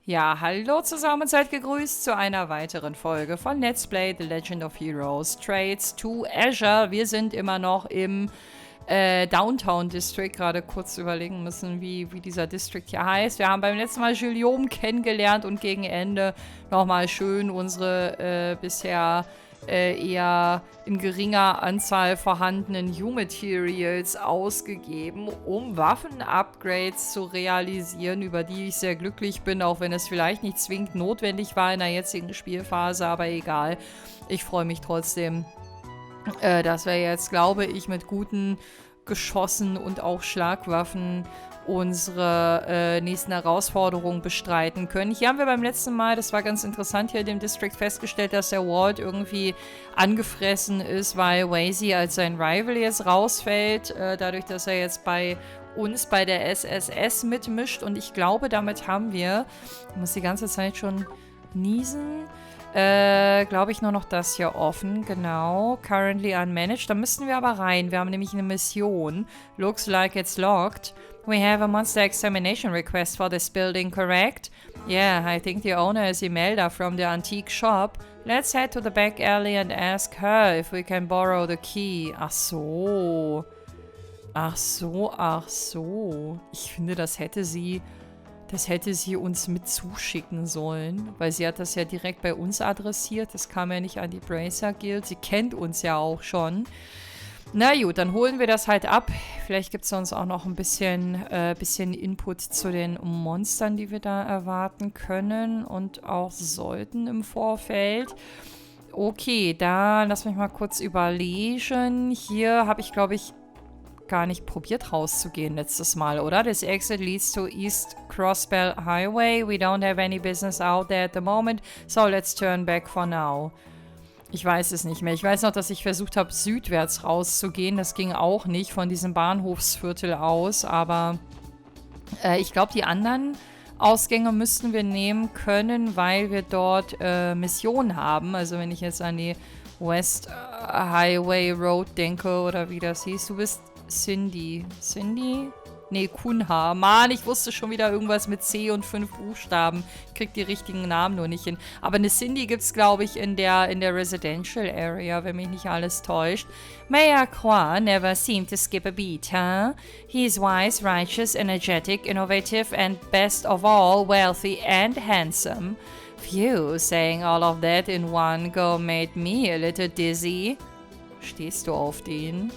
Ja, hallo zusammen und seid gegrüßt zu einer weiteren Folge von Let's Play The Legend of Heroes Trades to Azure. Wir sind immer noch im Downtown District, gerade kurz überlegen müssen, wie dieser District hier heißt. Wir haben beim letzten Mal Guillaume kennengelernt und gegen Ende nochmal schön unsere bisher eher in geringer Anzahl vorhandenen New-Materials ausgegeben, um Waffen-Upgrades zu realisieren, über die ich sehr glücklich bin, auch wenn es vielleicht nicht zwingend notwendig war in der jetzigen Spielphase, aber egal. Ich freue mich trotzdem, dass wir jetzt, glaube ich, mit guten Geschossen und auch Schlagwaffen unsere nächsten Herausforderungen bestreiten können. Hier haben wir beim letzten Mal, das war ganz interessant, hier in dem District festgestellt, dass der Ward irgendwie angefressen ist, weil Wazy als sein Rival jetzt rausfällt, dadurch, dass er jetzt bei uns bei der SSS mitmischt. Und ich glaube, damit haben wir, ich muss die ganze Zeit schon niesen, glaube ich, nur noch das hier offen. Genau. Currently unmanaged. Da müssten wir aber rein. Wir haben nämlich eine Mission. Looks like it's locked. We have a monster examination request for this building, correct? Yeah, I think the owner is Imelda from the antique shop. Let's head to the back alley and ask her if we can borrow the key. Ach so. Ach so, ach so. Ich finde, das hätte sie uns mit zuschicken sollen, weil sie hat das ja direkt bei uns adressiert. Das kam ja nicht an die Bracer Guild. Sie kennt uns ja auch schon. Na gut, dann holen wir das halt ab. Vielleicht gibt es uns auch noch ein bisschen Input zu den Monstern, die wir da erwarten können und auch sollten im Vorfeld. Okay, da lass mich mal kurz überlegen. Hier habe ich, glaube ich, gar nicht probiert rauszugehen letztes Mal, oder? This exit leads to East Crossbell Highway. We don't have any business out there at the moment, so let's turn back for now. Ich weiß es nicht mehr. Ich weiß noch, dass ich versucht habe, südwärts rauszugehen. Das ging auch nicht von diesem Bahnhofsviertel aus, aber ich glaube, die anderen Ausgänge müssten wir nehmen können, weil wir dort Missionen haben. Also wenn ich jetzt an die West Highway Road denke oder wie das hieß. Du bist Cindy. Cindy? Nee, Kunha. Mann, ich wusste schon wieder irgendwas mit C und 5 Buchstaben. Krieg die richtigen Namen nur nicht hin. Aber eine Cindy gibt's, glaube ich, in der Residential Area, wenn mich nicht alles täuscht. MEHR Croix never seemed to skip a beat, huh? He's wise, righteous, energetic, innovative, and best of all, wealthy and handsome. Phew, saying all of that in one go made me a little dizzy. Stehst du auf den?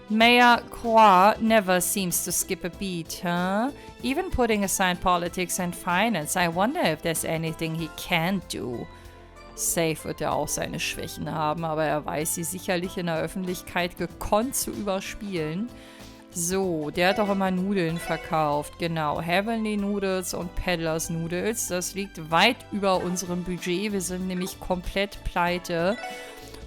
MEHR Croix never seems to skip a beat, huh? Even putting aside politics and finance, I wonder if there's anything he can't do. Safe wird er auch seine Schwächen haben, aber er weiß sie sicherlich in der Öffentlichkeit gekonnt zu überspielen. So, der hat auch immer Nudeln verkauft. Genau, Heavenly Noodles und Peddlers Noodles. Das liegt weit über unserem Budget. Wir sind nämlich komplett pleite.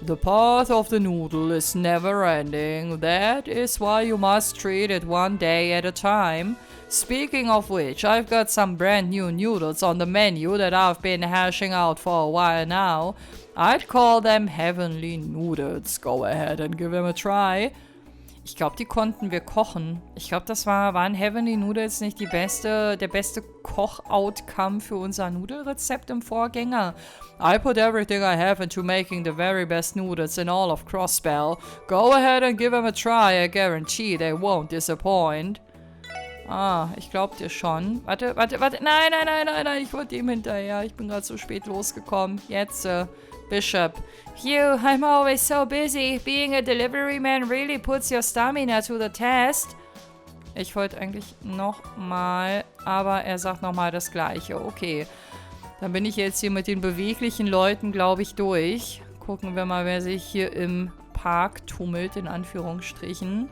The path of the noodle is never ending. That is why you must treat it one day at a time. Speaking of which, I've got some brand new noodles on the menu that I've been hashing out for a while now. I'd call them Heavenly Noodles. Go ahead and give them a try. Ich glaube, die konnten wir kochen. Ich glaube, das waren Heavenly Noodles nicht der beste Koch-Outcome für unser Nudelrezept im Vorgänger. I put everything I have into making the very best noodles in all of Crossbell. Go ahead and give them a try. I guarantee they won't disappoint. Ah, ich glaub dir schon. Warte. Nein. Ich wollte ihm hinterher. Ich bin gerade so spät losgekommen. Jetzt, Bishop. Phew, I'm always so busy. Being a delivery man really puts your stamina to the test. Ich wollte eigentlich nochmal, aber er sagt nochmal das Gleiche. Okay, dann bin ich jetzt hier mit den beweglichen Leuten, glaube ich, durch. Gucken wir mal, wer sich hier im Park tummelt, in Anführungsstrichen.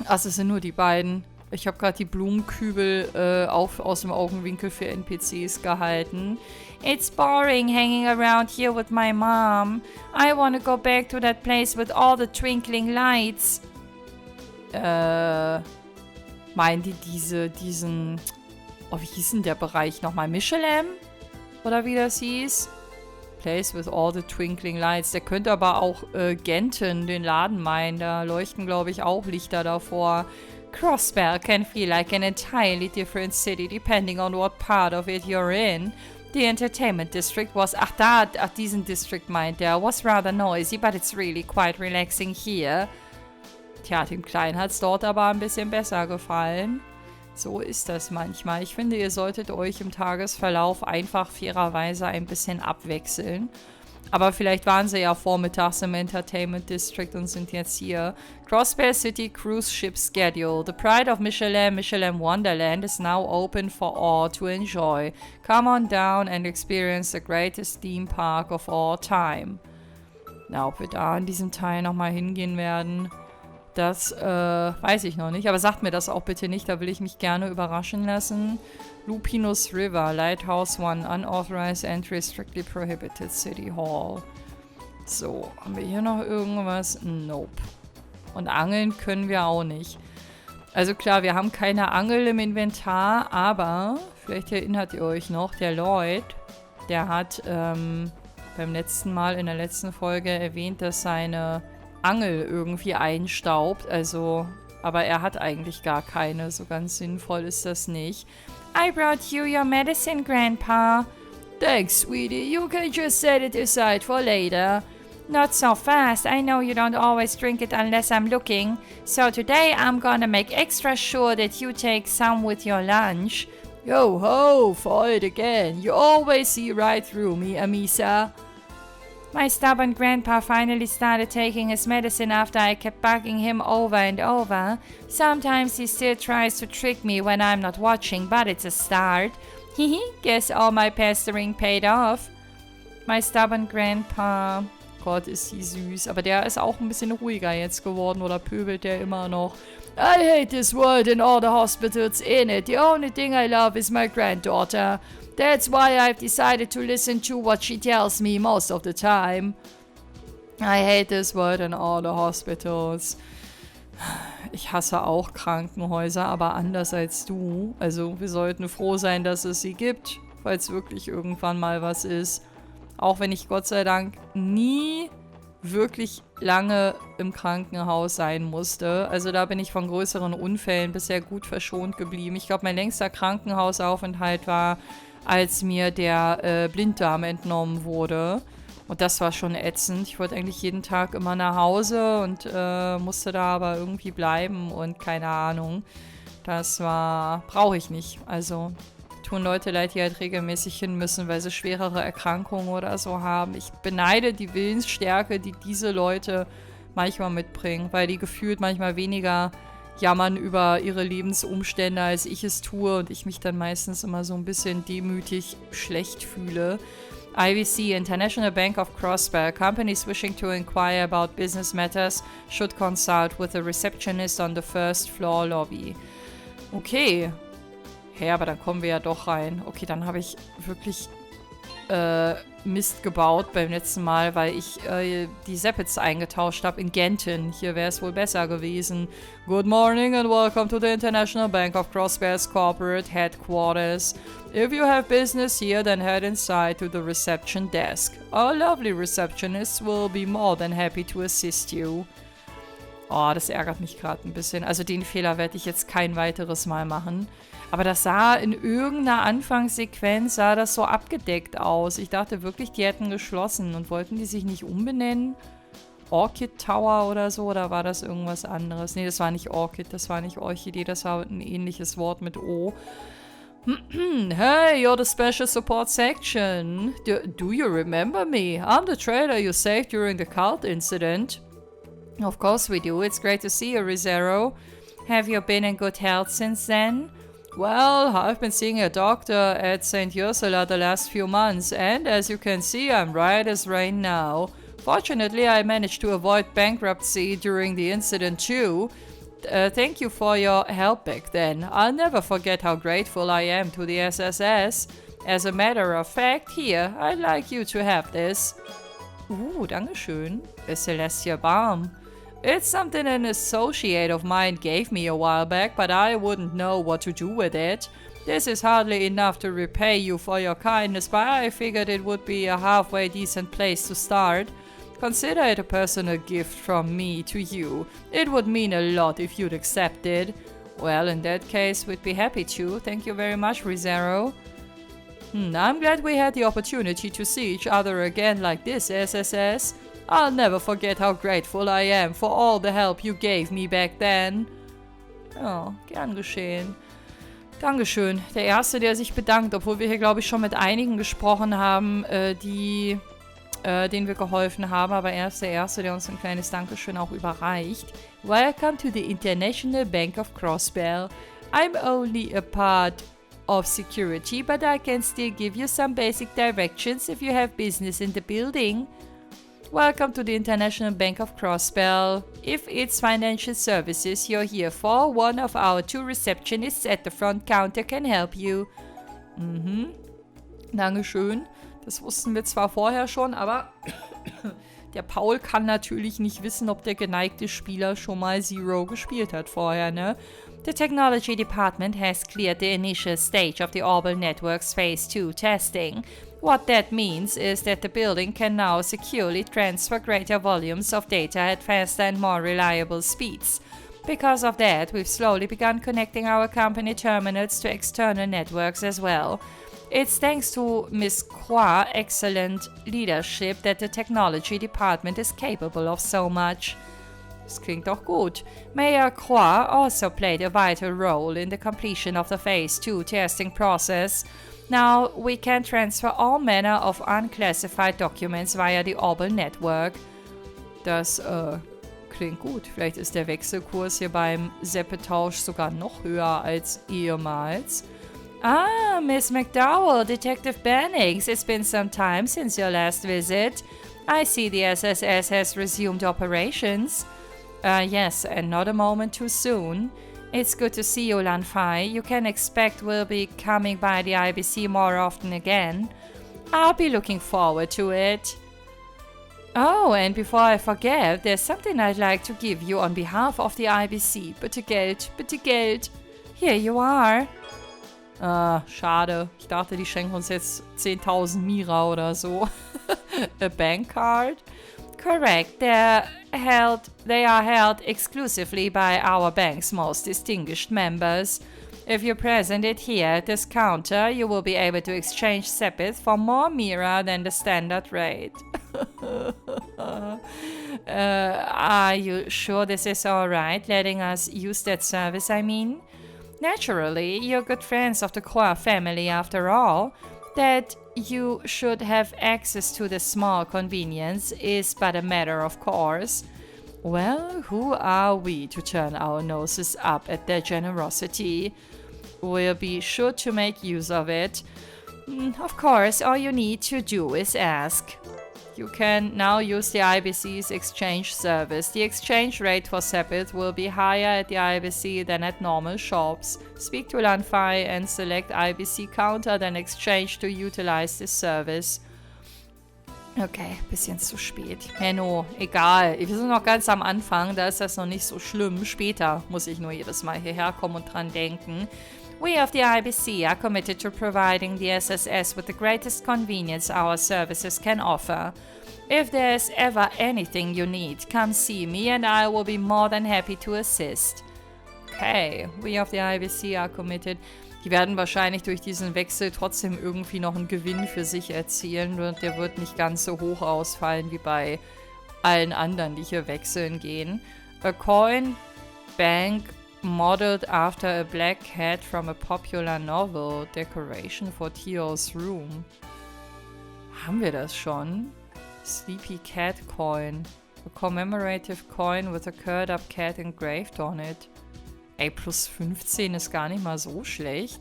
Ach, es sind nur die beiden. Ich habe gerade die Blumenkübel aus dem Augenwinkel für NPCs gehalten. It's boring hanging around here with my mom. I want to go back to that place with all the twinkling lights. Meinen die diesen... Oh, wie hieß denn der Bereich nochmal? Michelin? Oder wie das hieß? place with all the twinkling lights. Der könnte aber auch Genten, den Laden meinen. Da leuchten, glaube ich, auch Lichter davor. Crossbell can feel like an entirely different city depending on what part of it you're in. The entertainment district was... diesen District meint er. Was rather noisy, but it's really quite relaxing here. Tja, dem Kleinen hat es dort aber ein bisschen besser gefallen. So ist das manchmal. Ich finde, ihr solltet euch im Tagesverlauf einfach fairerweise ein bisschen abwechseln. Aber vielleicht waren sie ja vormittags im Entertainment District und sind jetzt hier. Crossbell City Cruise Ship Schedule. The Pride of Michelin, Michelin Wonderland is now open for all to enjoy. Come on down and experience the greatest theme park of all time. Na, ob wir da in diesem Teil nochmal hingehen werden, das weiß ich noch nicht. Aber sagt mir das auch bitte nicht, da will ich mich gerne überraschen lassen. Lupinus River, Lighthouse 1, Unauthorized Entry, Strictly Prohibited City Hall. So, haben wir hier noch irgendwas? Nope. Und angeln können wir auch nicht. Also klar, wir haben keine Angel im Inventar, aber vielleicht erinnert ihr euch noch, der Lloyd, der hat beim letzten Mal in der letzten Folge erwähnt, dass seine Angel irgendwie einstaubt. Also, aber er hat eigentlich gar keine. So ganz sinnvoll ist das nicht. I brought you your medicine, Grandpa. Thanks, sweetie. You can just set it aside for later. Not so fast. I know you don't always drink it unless I'm looking. So today I'm gonna make extra sure that you take some with your lunch. Yo ho, for it again. You always see right through me, Amisa. My stubborn grandpa finally started taking his medicine after I kept bugging him over and over. Sometimes he still tries to trick me when I'm not watching, but it's a start. Hehe, guess all my pestering paid off. My stubborn grandpa. Gott, ist sie süß. Aber der ist auch ein bisschen ruhiger jetzt geworden, oder pöbelt der immer noch? I hate this world and all the hospitals in it. The only thing I love is my granddaughter. That's why I've decided to listen to what she tells me most of the time. I hate this world and all the hospitals. Ich hasse auch Krankenhäuser, aber anders als du. Also wir sollten froh sein, dass es sie gibt, falls wirklich irgendwann mal was ist. Auch wenn ich Gott sei Dank nie wirklich lange im Krankenhaus sein musste. Also da bin ich von größeren Unfällen bisher gut verschont geblieben. Ich glaube, mein längster Krankenhausaufenthalt war, als mir der Blinddarm entnommen wurde. Und das war schon ätzend. Ich wollte eigentlich jeden Tag immer nach Hause und musste da aber irgendwie bleiben und keine Ahnung. Das brauche ich nicht. Also tun Leute leid, die halt regelmäßig hin müssen, weil sie schwerere Erkrankungen oder so haben. Ich beneide die Willensstärke, die diese Leute manchmal mitbringen, weil die gefühlt manchmal weniger jammern über ihre Lebensumstände, als ich es tue und ich mich dann meistens immer so ein bisschen demütig schlecht fühle. IBC, International Bank of Crossbell. Companies wishing to inquire about business matters should consult with a receptionist on the first floor lobby. Okay. Hey, aber dann kommen wir ja doch rein. Okay, dann habe ich wirklich Mist gebaut beim letzten Mal, weil ich die Zappets eingetauscht habe in Genten. Hier wäre es wohl besser gewesen. Good morning and welcome to the International Bank of Crossbell's corporate headquarters. If you have business here, then head inside to the reception desk. Our lovely receptionists will be more than happy to assist you. Oh, das ärgert mich gerade ein bisschen. Also den Fehler werde ich jetzt kein weiteres Mal machen. Aber das sah in irgendeiner Anfangssequenz sah das so abgedeckt aus. Ich dachte wirklich, die hätten geschlossen. Und wollten die sich nicht umbenennen? Orchid Tower oder so? Oder war das irgendwas anderes? Nee, das war nicht Orchid, das war nicht Orchidee. Das war ein ähnliches Wort mit O. Hey, you're the Special Support Section. Do you remember me? I'm the trader you saved during the cult incident. Of course we do. It's great to see you, Rizero. Have you been in good health since then? Well, I've been seeing a doctor at St. Ursula the last few months, and as you can see, I'm right as rain now. Fortunately, I managed to avoid bankruptcy during the incident too. Thank you for your help back then. I'll never forget how grateful I am to the SSS. As a matter of fact, here, I'd like you to have this. Dankeschön. A Celestial Balm. It's something an associate of mine gave me a while back, but I wouldn't know what to do with it. This is hardly enough to repay you for your kindness, but I figured it would be a halfway decent place to start. Consider it a personal gift from me to you. It would mean a lot if you'd accept it. Well, in that case, we'd be happy to. Thank you very much, Rizero. I'm glad we had the opportunity to see each other again like this, SSS. I'll never forget how grateful I am for all the help you gave me back then. Oh, gern geschehen. Dankeschön. Der Erste, der sich bedankt, obwohl wir hier, glaube ich, schon mit einigen gesprochen haben, denen wir geholfen haben. Aber er ist der Erste, der uns ein kleines Dankeschön auch überreicht. Welcome to the International Bank of Crossbell. I'm only a part of security, but I can still give you some basic directions if you have business in the building. Welcome to the International Bank of Crossbell. If it's financial services you're here for, one of our 2 receptionists at the front counter can help you. Dankeschön. Das wussten wir zwar vorher schon, aber der Paul kann natürlich nicht wissen, ob der geneigte Spieler schon mal Zero gespielt hat vorher, ne? The Technology Department has cleared the initial stage of the Orbital Network's Phase 2 testing. What that means is that the building can now securely transfer greater volumes of data at faster and more reliable speeds. Because of that, we've slowly begun connecting our company terminals to external networks as well. It's thanks to Ms. Khoa's excellent leadership that the Technology Department is capable of so much. Das klingt doch gut. MEHR Khoa also played a vital role in the completion of the Phase 2 testing process. Now, we can transfer all manner of unclassified documents via the Orbital Network. Das klingt gut. Vielleicht ist der Wechselkurs hier beim Seppetausch sogar noch höher als ehemals. Ah, Miss McDowell, Detective Bennings, it's been some time since your last visit. I see the SSS has resumed operations. Yes, and not a moment too soon. It's good to see you, Lanfei. You can expect we'll be coming by the IBC more often again. I'll be looking forward to it. Oh, and before I forget, there's something I'd like to give you on behalf of the IBC. Bitte Geld, bitte Geld. Here you are. Schade. Ich dachte, die schenken uns jetzt 10.000 Mira oder so. A bank card? Correct. They are held exclusively by our bank's most distinguished members. If you present it here at this counter, you will be able to exchange Sepith for more Mira than the standard rate. Are you sure this is alright, letting us use that service, I mean? Naturally, you're good friends of the Khoa family after all. That you should have access to the small convenience is but a matter of course. Well, who are we to turn our noses up at their generosity? We'll be sure to make use of it. Of course, all you need to do is ask. You can now use the IBC's exchange service. The exchange rate for Sepith will be higher at the IBC than at normal shops. Speak to Lanfei and select IBC counter, then exchange to utilize this service. Okay, bisschen zu spät. Henno, egal. Wir sind noch ganz am Anfang, da ist das noch nicht so schlimm. Später muss ich nur jedes Mal hierher kommen und dran denken. We of the IBC are committed to providing the SSS with the greatest convenience our services can offer. If there's ever anything you need, come see me and I will be more than happy to assist. Okay, we of the IBC are committed. Die werden wahrscheinlich durch diesen Wechsel trotzdem irgendwie noch einen Gewinn für sich erzielen und der wird nicht ganz so hoch ausfallen wie bei allen anderen, die hier wechseln gehen. A coin bank modeled after a black cat from a popular novel. Decoration for TO's room. Haben wir das schon? Sleepy Cat Coin. A commemorative coin with a curled up cat engraved on it. Ey, plus 15 ist gar nicht mal so schlecht.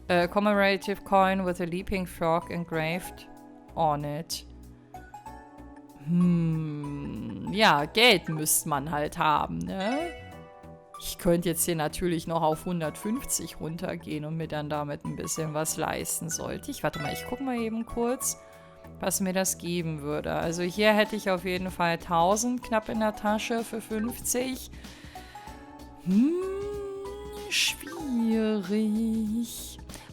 A commemorative coin with a leaping frog engraved on it. Ja, Geld müsste man halt haben, ne? Ich könnte jetzt hier natürlich noch auf 150 runtergehen und mir dann damit ein bisschen was leisten sollte. Warte mal, ich gucke mal eben kurz, was mir das geben würde. Also hier hätte ich auf jeden Fall 1000 knapp in der Tasche für 50. Schwierig.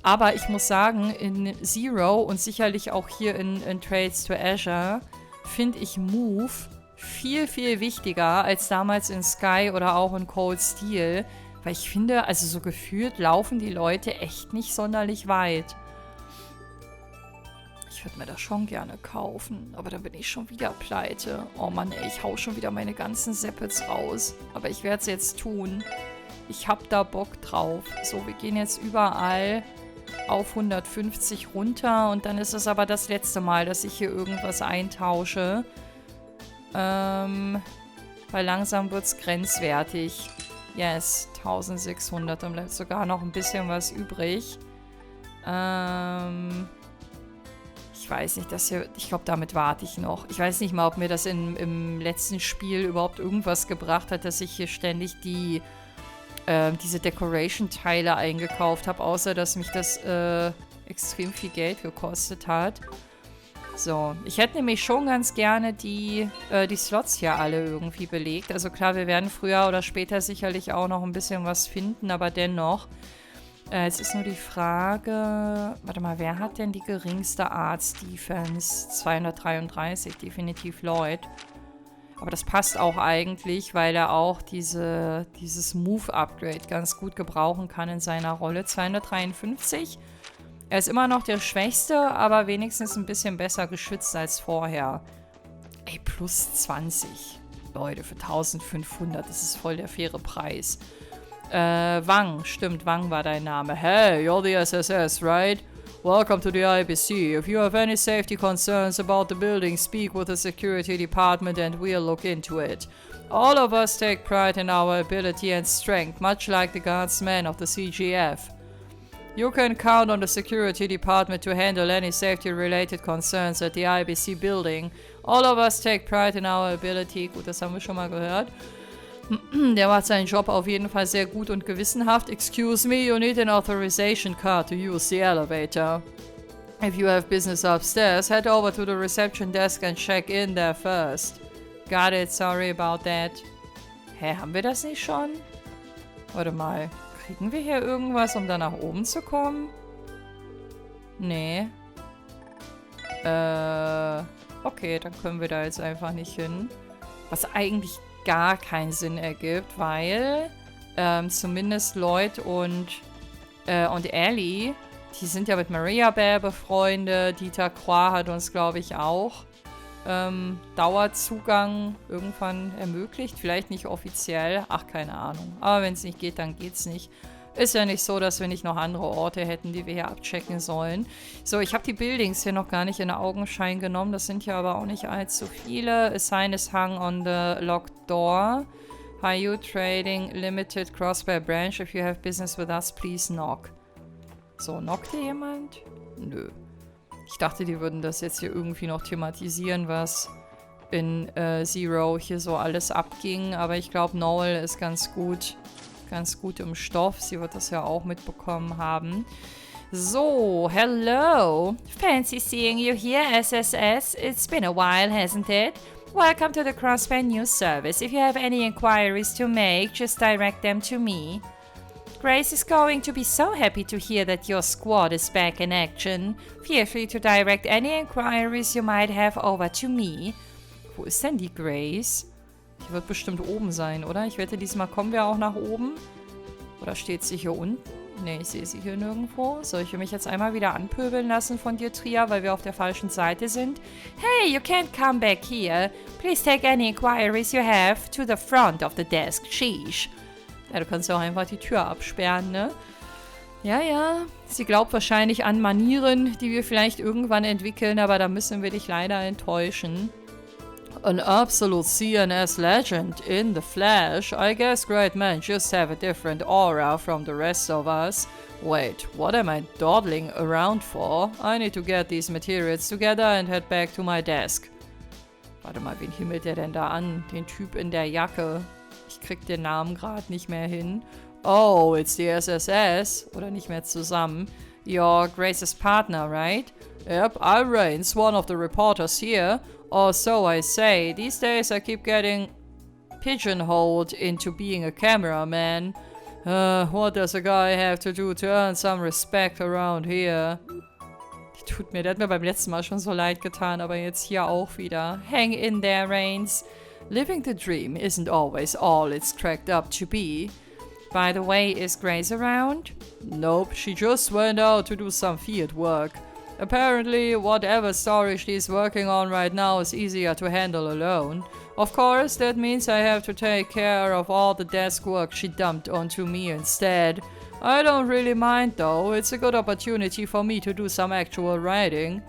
Aber ich muss sagen, in Zero und sicherlich auch hier in Trades to Azure finde ich Move viel, viel wichtiger als damals in Sky oder auch in Cold Steel. Weil ich finde, also so gefühlt laufen die Leute echt nicht sonderlich weit. Ich würde mir das schon gerne kaufen, aber dann bin ich schon wieder pleite. Oh Mann, ey, ich hau schon wieder meine ganzen Seppets raus. Aber ich werde es jetzt tun. Ich hab da Bock drauf. So, wir gehen jetzt überall auf 150 runter und dann ist es aber das letzte Mal, dass ich hier irgendwas eintausche. Weil langsam wird es grenzwertig. Yes, 1600, dann bleibt sogar noch ein bisschen was übrig. Ich weiß nicht, das hier, ich glaube, damit warte ich noch. Ich weiß nicht mal, ob mir das im letzten Spiel überhaupt irgendwas gebracht hat, dass ich hier ständig diese Decoration-Teile eingekauft habe, außer dass mich das extrem viel Geld gekostet hat. So, ich hätte nämlich schon ganz gerne die Slots hier alle irgendwie belegt. Also klar, wir werden früher oder später sicherlich auch noch ein bisschen was finden, aber dennoch. Jetzt ist nur die Frage, warte mal, wer hat denn die geringste Arts Defense? 233, definitiv Lloyd. Aber das passt auch eigentlich, weil er auch dieses Move-Upgrade ganz gut gebrauchen kann in seiner Rolle. 253. Er ist immer noch der Schwächste, aber wenigstens ein bisschen besser geschützt als vorher. Ey, plus 20. Leute, für 1500, das ist voll der faire Preis. Wang, stimmt, Wang war dein Name. Hey, you're the SSS, right? Welcome to the IBC. If you have any safety concerns about the building, speak with the security department and we'll look into it. All of us take pride in our ability and strength, much like the guardsmen of the CGF. You can count on the security department to handle any safety-related concerns at the IBC building. All of us take pride in our ability. Gut, das haben wir schon mal gehört. Der macht seinen Job auf jeden Fall sehr gut und gewissenhaft. Excuse me, you need an authorization card to use the elevator. If you have business upstairs, head over to the reception desk and check in there first. Got it, sorry about that. Hä, haben wir das nicht schon? Warte mal. Kriegen wir hier irgendwas, um da nach oben zu kommen? Nee. Okay, dann können wir da jetzt einfach nicht hin. Was eigentlich gar keinen Sinn ergibt, weil zumindest Lloyd und Ellie, die sind ja mit Maria Bear befreundet. Dieter Croix hat uns, glaube ich, auch Dauerzugang irgendwann ermöglicht. Vielleicht nicht offiziell. Ach, keine Ahnung. Aber wenn es nicht geht, dann geht's nicht. Ist ja nicht so, dass wir nicht noch andere Orte hätten, die wir hier abchecken sollen. So, ich habe die Buildings hier noch gar nicht in Augenschein genommen. Das sind ja aber auch nicht allzu viele. A sign is hung on the locked door. HIER Trading Limited Crossbar Branch. If you have business with us, please knock. So, knockt hier jemand? Nö. Ich dachte, die würden das jetzt hier irgendwie noch thematisieren, was in Zero hier so alles abging. Aber ich glaube, Noel ist ganz gut im Stoff. Sie wird das ja auch mitbekommen haben. So, hello. Fancy seeing you here, SSS. It's been a while, hasn't it? Welcome to the Crossbar News Service. If you have any inquiries to make, just direct them to me. Grace is going to be so happy to hear that your squad is back in action. Feel free to direct any inquiries you might have over to me. Wo ist denn die Grace? Die wird bestimmt oben sein, oder? Ich wette, diesmal kommen wir auch nach oben. Oder steht sie hier unten? Ne, ich sehe sie hier nirgendwo. Soll ich mich jetzt einmal wieder anpöbeln lassen von dir, Tria, weil wir auf der falschen Seite sind? Hey, you can't come back here. Please take any inquiries you have to the front of the desk. Sheesh. Ja, du kannst ja auch einfach die Tür absperren, ne? Ja, ja. Sie glaubt wahrscheinlich an Manieren, die wir vielleicht irgendwann entwickeln, aber da müssen wir dich leider enttäuschen. An absolute CNS legend in the flesh. I guess great men just have a different aura from the rest of us. Wait, what am I dawdling around for? I need to get these materials together and head back to my desk. Warte mal, wen himmelt der denn da an? Den Typ in der Jacke. Ich krieg den Namen gerade nicht mehr hin. Oh, it's the SSS. Oder nicht mehr zusammen. You're Grace's partner, right? Yep, I'm Rains, one of the reporters here. Or so I say. These days I keep getting pigeonholed into being a cameraman. What does a guy have to do to earn some respect around here? Der hat mir beim letzten Mal schon so leid getan, aber jetzt hier auch wieder. Hang in there, Reigns. Living the dream isn't always all it's cracked up to be. By the way, is Grace around? Nope, she just went out to do some field work. Apparently, whatever story she's working on right now is easier to handle alone. Of course, that means I have to take care of all the desk work she dumped onto me instead. I don't really mind though, it's a good opportunity for me to do some actual writing.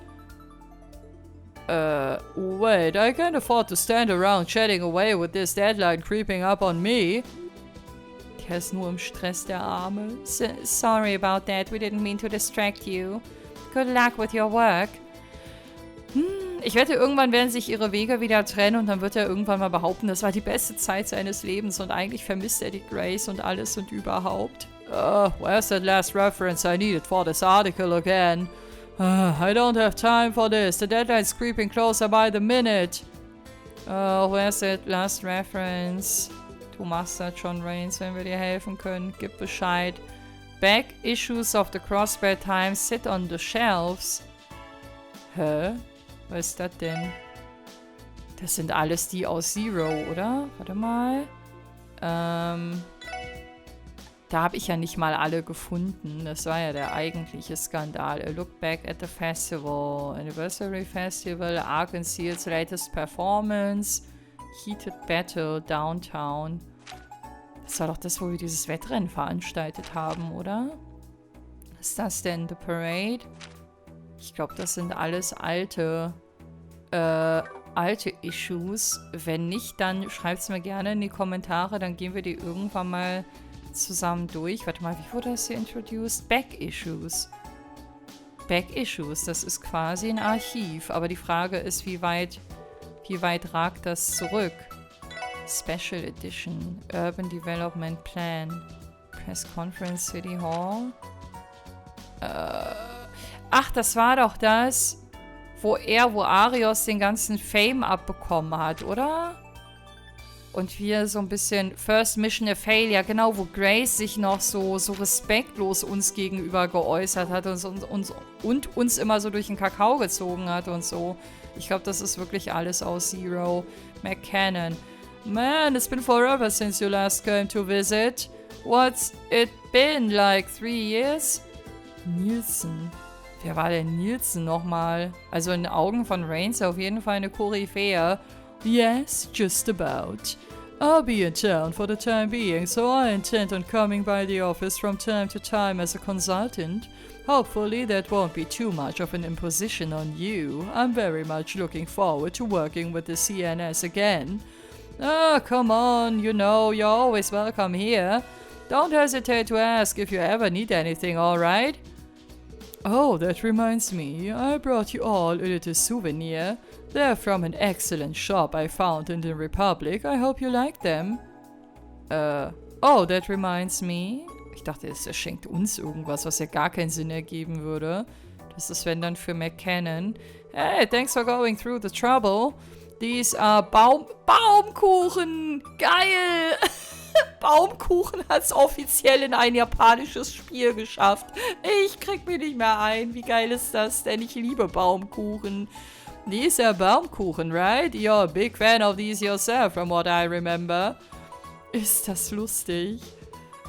Wait, I can't afford to stand around chatting away with this deadline creeping up on me. Der ist nur im Stress, der Arme. Sorry about that, we didn't mean to distract you. Good luck with your work. Ich wette, irgendwann werden sich ihre Wege wieder trennen und dann wird er irgendwann mal behaupten, das war die beste Zeit seines Lebens und eigentlich vermisst er die Grace und alles und überhaupt. Where's that last reference I needed for this article again? I don't have time for this. The deadline's creeping closer by the minute. Where's that last reference? Du machst das schon, Reigns, wenn wir dir helfen können. Gib Bescheid. Back issues of the Crossbred Times sit on the shelves. Hä? Was ist das denn? Das sind alles die aus Zero, oder? Warte mal. Da habe ich ja nicht mal alle gefunden. Das war ja der eigentliche Skandal. A look back at the festival. Anniversary Festival. Arkansas's latest performance. Heated Battle Downtown. Das war doch das, wo wir dieses Wettrennen veranstaltet haben, oder? Was ist das denn? The Parade? Ich glaube, das sind alles alte Issues. Wenn nicht, dann schreibt es mir gerne in die Kommentare. Dann gehen wir die irgendwann mal zusammen durch. Warte mal, wie wurde das hier introduced? Back Issues. Back Issues, das ist quasi ein Archiv. Aber die Frage ist, wie weit ragt das zurück? Special Edition. Urban Development Plan. Press Conference City Hall. Ach, das war doch das, wo Arios den ganzen Fame abbekommen hat, oder? Und wir so ein bisschen First Mission a Failure, genau, wo Grace sich noch so respektlos uns gegenüber geäußert hat und uns immer so durch den Kakao gezogen hat und so. Ich glaube, das ist wirklich alles aus Zero. McCannon. Man, it's been forever since you last came to visit. What's it been, like 3 years? Nielsen. Wer war denn Nielsen nochmal? Also in den Augen von Reigns auf jeden Fall eine Koryphäe. Yes, just about. I'll be in town for the time being, so I intend on coming by the office from time to time as a consultant. Hopefully that won't be too much of an imposition on you. I'm very much looking forward to working with the CNS again. Ah, come on, you know, you're always welcome here. Don't hesitate to ask if you ever need anything, alright? Oh, that reminds me, I brought you all a little souvenir. They're from an excellent shop I found in the Republic. I hope you like them. Oh, that reminds me. Ich dachte, es schenkt uns irgendwas, was ja gar keinen Sinn ergeben würde. Das ist wenn dann für McCannon. Hey, thanks for going through the trouble. These are Baumkuchen. Geil. Baumkuchen hat es offiziell in ein japanisches Spiel geschafft. Ich krieg mich nicht mehr ein. Wie geil ist das denn? Ich liebe Baumkuchen. These are Baumkuchen, right? You're a big fan of these yourself, from what I remember. Ist das lustig?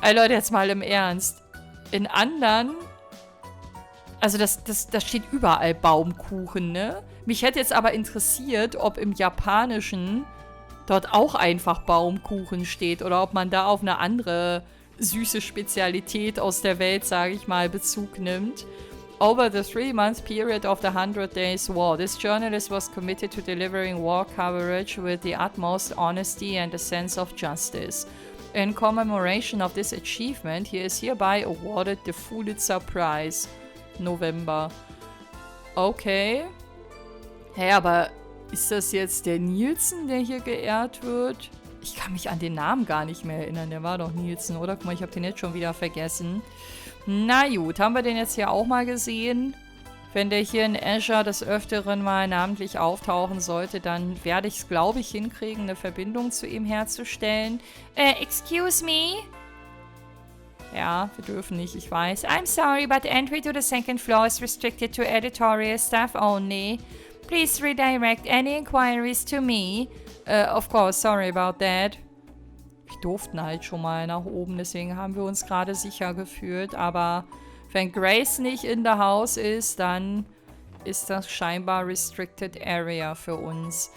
Ey Leute, jetzt mal im Ernst. In anderen... Also das steht überall Baumkuchen, ne? Mich hätte jetzt aber interessiert, ob im Japanischen dort auch einfach Baumkuchen steht oder ob man da auf eine andere süße Spezialität aus der Welt, sage ich mal, Bezug nimmt. Over the 3-month period of the 100 Days War, this journalist was committed to delivering war coverage with the utmost honesty and a sense of justice. In commemoration of this achievement, he is hereby awarded the Pulitzer Prize. November. Okay. Hey, aber ist das jetzt der Nielsen, der hier geehrt wird? Ich kann mich an den Namen gar nicht mehr erinnern. Der war doch Nielsen, oder? Guck mal, ich habe den jetzt schon wieder vergessen. Na gut, haben wir den jetzt hier auch mal gesehen? Wenn der hier in Azure des Öfteren mal namentlich auftauchen sollte, dann werde ich es, glaube ich, hinkriegen, eine Verbindung zu ihm herzustellen. Excuse me? Ja, wir dürfen nicht, ich weiß. I'm sorry, but entry to the second floor is restricted to editorial staff only. Please redirect any inquiries to me. Of course, sorry about that. Wir durften halt schon mal nach oben, deswegen haben wir uns gerade sicher gefühlt. Aber wenn Grace nicht in der Haus ist, dann ist das scheinbar Restricted Area für uns.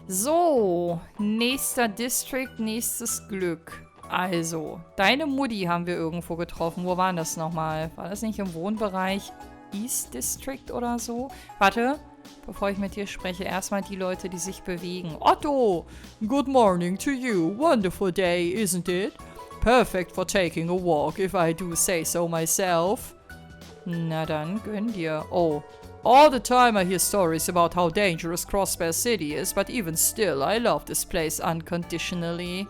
So, nächster District, nächstes Glück. Also, deine Mutti haben wir irgendwo getroffen. Wo war das nochmal? War das nicht im Wohnbereich East District oder so? Warte, bevor ich mit dir spreche, erstmal die Leute, die sich bewegen. Otto! Good morning to you. Wonderful day, isn't it? Perfect for taking a walk, if I do say so myself. Na dann, gönn dir. Oh. All the time I hear stories about how dangerous Crossbear City is, but even still, I love this place unconditionally.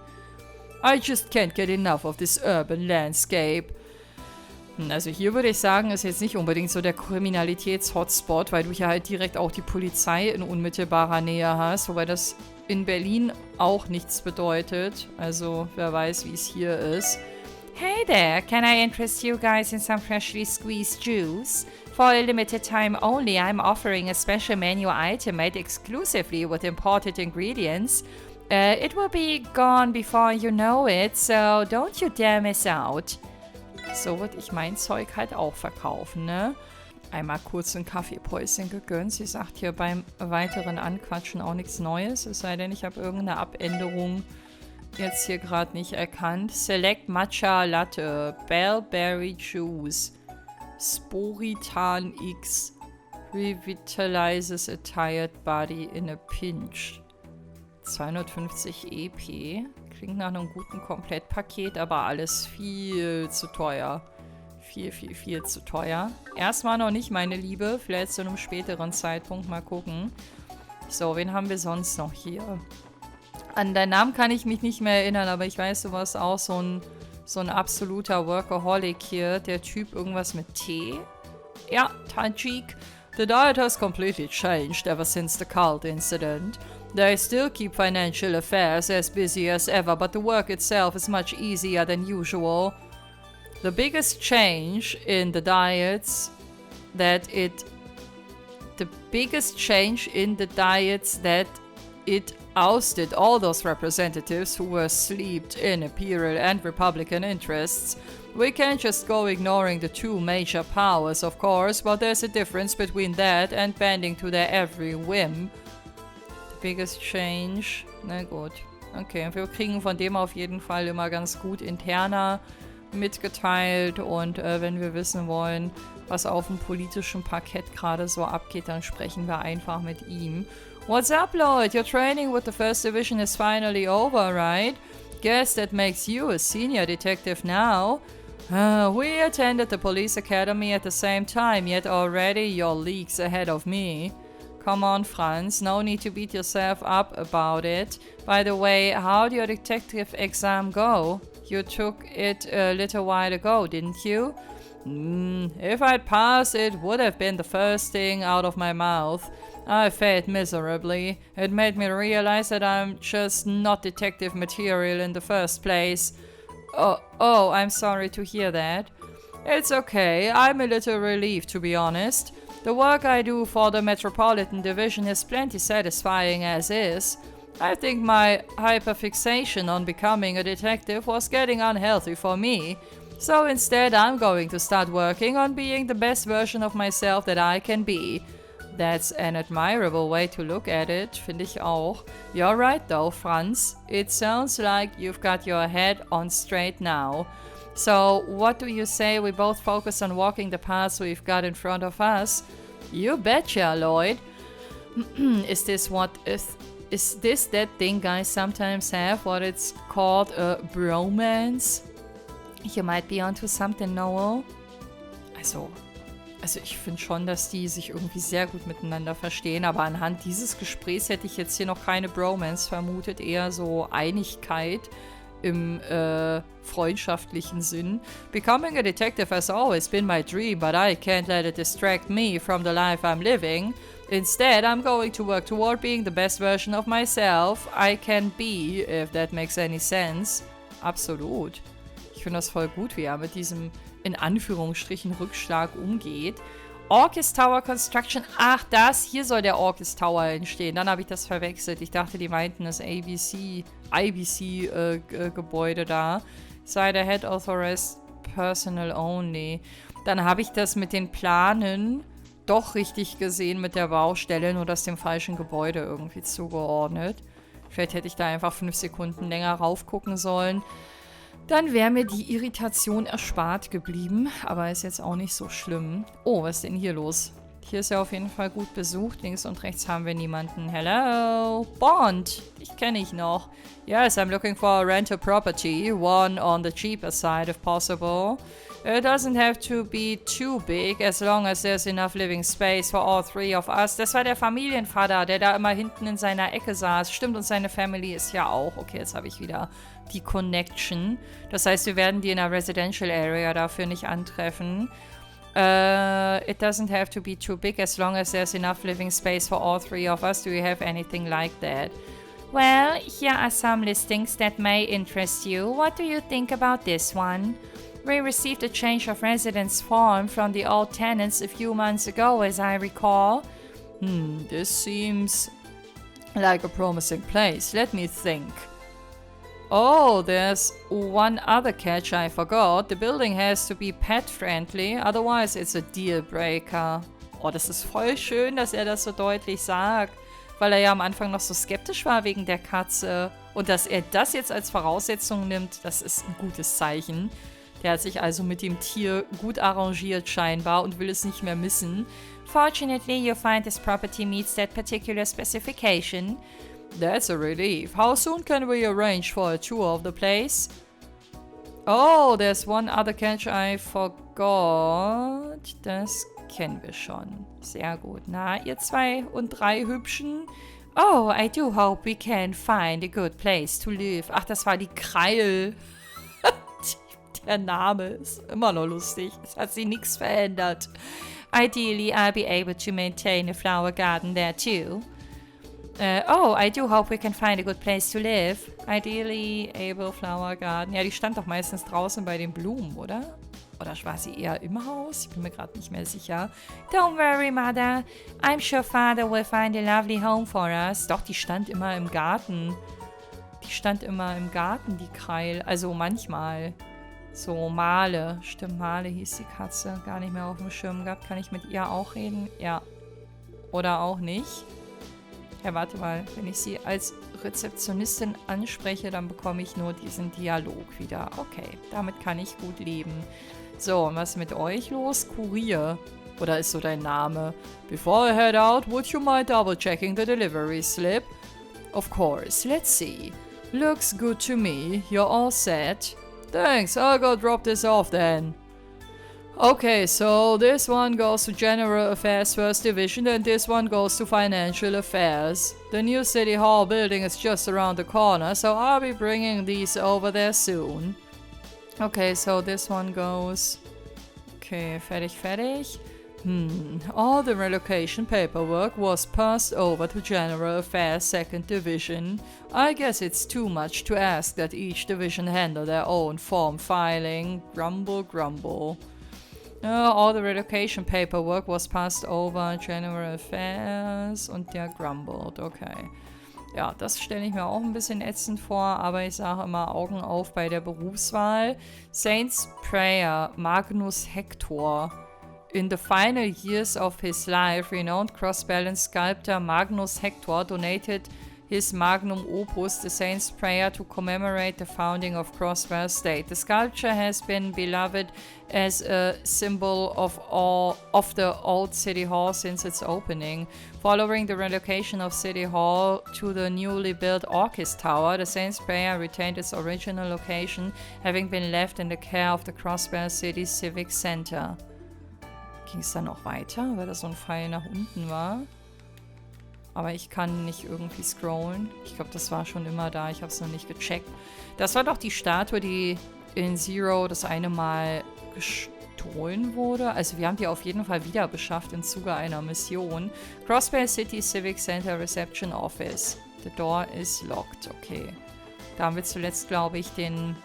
I just can't get enough of this urban landscape. Also hier würde ich sagen, ist jetzt nicht unbedingt so der Kriminalitäts-Hotspot, weil du hier halt direkt auch die Polizei in unmittelbarer Nähe hast, wobei das in Berlin auch nichts bedeutet. Also wer weiß, wie es hier ist. Hey there, can I interest you guys in some freshly squeezed juice? For a limited time only, I'm offering a special menu item made exclusively with imported ingredients. It will be gone before you know it, so don't you dare miss out. So würde ich mein Zeug halt auch verkaufen, ne? Einmal kurz ein Kaffeepäuschen gegönnt. Sie sagt hier beim weiteren Anquatschen auch nichts Neues, es sei denn, ich habe irgendeine Abänderung jetzt hier gerade nicht erkannt. Select Matcha Latte, Bellberry Juice, Sporitan X, Revitalizes a Tired Body in a Pinch. 250 EP. Klingt nach einem guten Komplettpaket, aber alles viel zu teuer. Viel zu teuer. Erstmal noch nicht, meine Liebe. Vielleicht zu einem späteren Zeitpunkt mal gucken. So, wen haben wir sonst noch hier? An deinen Namen kann ich mich nicht mehr erinnern, aber ich weiß, du warst auch so ein absoluter Workaholic hier. Der Typ irgendwas mit Tee? Ja, Tajik. The diet has completely changed ever since the cult incident. They still keep financial affairs as busy as ever, but the work itself is much easier than usual. The biggest change in the diets that it ousted all those representatives who were sleeped in imperial and republican interests. We can't just go ignoring the two major powers, of course, but there's a difference between that and bending to their every whim. Biggest change. Na gut. Okay, wir kriegen von dem auf jeden Fall immer ganz gut interner mitgeteilt und wenn wir wissen wollen, was auf dem politischen Parkett gerade so abgeht, dann sprechen wir einfach mit ihm. What's up, Lloyd? Your training with the First Division is finally over, right? Guess that makes you a senior detective now. We attended the police academy at the same time, yet already you're leagues ahead of me. Come on, Franz, no need to beat yourself up about it. By the way, how'd your detective exam go? You took it a little while ago, didn't you? If I'd passed, it would have been the first thing out of my mouth. I failed miserably. It made me realize that I'm just not detective material in the first place. Oh, I'm sorry to hear that. It's okay, I'm a little relieved, to be honest. The work I do for the Metropolitan Division is plenty satisfying as is. I think my hyperfixation on becoming a detective was getting unhealthy for me. So instead I'm going to start working on being the best version of myself that I can be. That's an admirable way to look at it, finde ich auch. You're right though, Franz. It sounds like you've got your head on straight now. So, what do you say we both focus on walking the paths we've got in front of us? You betcha, Lloyd. Is this that thing guys sometimes have, what it's called a bromance? You might be onto something, Noel. Also ich finde schon, dass die sich irgendwie sehr gut miteinander verstehen, aber anhand dieses Gesprächs hätte ich jetzt hier noch keine Bromance vermutet, eher so Einigkeit im freundschaftlichen Sinn. Becoming a detective has always been my dream, but I can't let it distract me from the life I'm living. Instead, I'm going to work toward being the best version of myself I can be, if that makes any sense. Absolut. Ich finde das voll gut, wie er mit diesem, in Anführungsstrichen, Rückschlag umgeht. Orchis Tower Construction. Ach, hier soll der Orchis Tower entstehen. Dann habe ich das verwechselt. Ich dachte, die meinten das IBC-Gebäude da. Sei der Head Authorized Personnel Only. Dann habe ich das mit den Planen doch richtig gesehen mit der Baustelle, nur das dem falschen Gebäude irgendwie zugeordnet. Vielleicht hätte ich da einfach 5 Sekunden länger raufgucken sollen. Dann wäre mir die Irritation erspart geblieben, aber ist jetzt auch nicht so schlimm. Oh, was ist denn hier los? Hier ist ja auf jeden Fall gut besucht. Links und rechts haben wir niemanden. Hello, Bond. Dich kenne ich noch. Yes, I'm looking for a rental property. One on the cheaper side if possible. It doesn't have to be too big, as long as there's enough living space for all 3 of us. Das war der Familienvater, der da immer hinten in seiner Ecke saß. Stimmt, und seine Family ist ja auch. Okay, jetzt habe ich wieder die Connection. Das heißt, wir werden die in der Residential Area dafür nicht antreffen. It doesn't have to be too big, as long as there's enough living space for all 3 of us. Do you have anything like that? Well, here are some listings that may interest you. What do you think about this one? We received a change of residence form from the old tenants a few months ago, as I recall. This seems like a promising place. Let me think. Oh, there's one other catch I forgot. The building has to be pet-friendly, otherwise it's a deal-breaker. Oh, das ist voll schön, dass er das so deutlich sagt, weil er ja am Anfang noch so skeptisch war wegen der Katze. Und dass er das jetzt als Voraussetzung nimmt, das ist ein gutes Zeichen. Der hat sich also mit dem Tier gut arrangiert scheinbar und will es nicht mehr missen. Fortunately, you find this property meets that particular specification. That's a relief. How soon can we arrange for a tour of the place? Oh, there's one other catch I forgot. Das kennen wir schon. Sehr gut. Na, ihr 2 und 3 Hübschen? Oh, I do hope we can find a good place to live. Ach, das war die Kreil. Der Name ist immer noch lustig. Es hat sich nichts verändert. Ideally, I'll be able to maintain a flower garden there too. Oh, I do hope we can find a good place to live. Ideally, able flower garden. Ja, die stand doch meistens draußen bei den Blumen, oder? Oder war sie eher im Haus? Ich bin mir gerade nicht mehr sicher. Don't worry, Mother. I'm sure Father will find a lovely home for us. Doch, die stand immer im Garten. Die stand immer im Garten, die Kreil. Also manchmal. So, Male. Stimmt, Male hieß die Katze. Gar nicht mehr auf dem Schirm gehabt. Kann ich mit ihr auch reden? Ja. Oder auch nicht. Ja, warte mal. Wenn ich sie als Rezeptionistin anspreche, dann bekomme ich nur diesen Dialog wieder. Okay, damit kann ich gut leben. So, und was ist mit euch los? Kurier. Oder ist so dein Name? Before I head out, would you mind double-checking the delivery slip? Of course. Let's see. Looks good to me. You're all set. Thanks, I'll go drop this off then. Okay, so this one goes to General Affairs First Division and this one goes to Financial Affairs. The new City Hall building is just around the corner, so I'll be bringing these over there soon. Okay, so this one goes... Okay, fertig. All the relocation paperwork was passed over to General Affairs 2nd Division. I guess it's too much to ask that each division handle their own form filing. Grumble, grumble. All the relocation paperwork was passed over General Affairs und der grumbled. Okay. Ja, das stelle ich mir auch ein bisschen ätzend vor, aber ich sage immer Augen auf bei der Berufswahl. Saint's Prayer, Magnus Hector. In the final years of his life, renowned cross-balance sculptor Magnus Hector donated his magnum opus, the Saint's Prayer, to commemorate the founding of Crosswell State. The sculpture has been beloved as a symbol of the old City Hall since its opening. Following the relocation of City Hall to the newly built Orchis Tower, the Saint's Prayer retained its original location, having been left in the care of the Crosswell City Civic Center. Ging es dann noch weiter, weil da so ein Pfeil nach unten war? Aber ich kann nicht irgendwie scrollen. Ich glaube, das war schon immer da. Ich habe es noch nicht gecheckt. Das war doch die Statue, die in Zero das eine Mal gestohlen wurde. Also wir haben die auf jeden Fall wieder beschafft im Zuge einer Mission. Crosswell City Civic Center Reception Office. The door is locked. Okay. Da haben wir zuletzt, glaube ich, den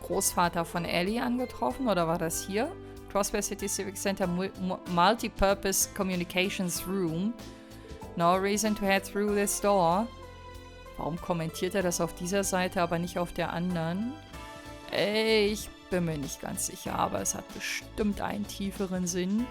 Großvater von Ellie angetroffen, oder war das hier? Crossbar City Civic Center Multipurpose Communications Room. No reason to head through this door. Warum kommentiert er das auf dieser Seite, aber nicht auf der anderen? Ich bin mir nicht ganz sicher, aber es hat bestimmt einen tieferen Sinn,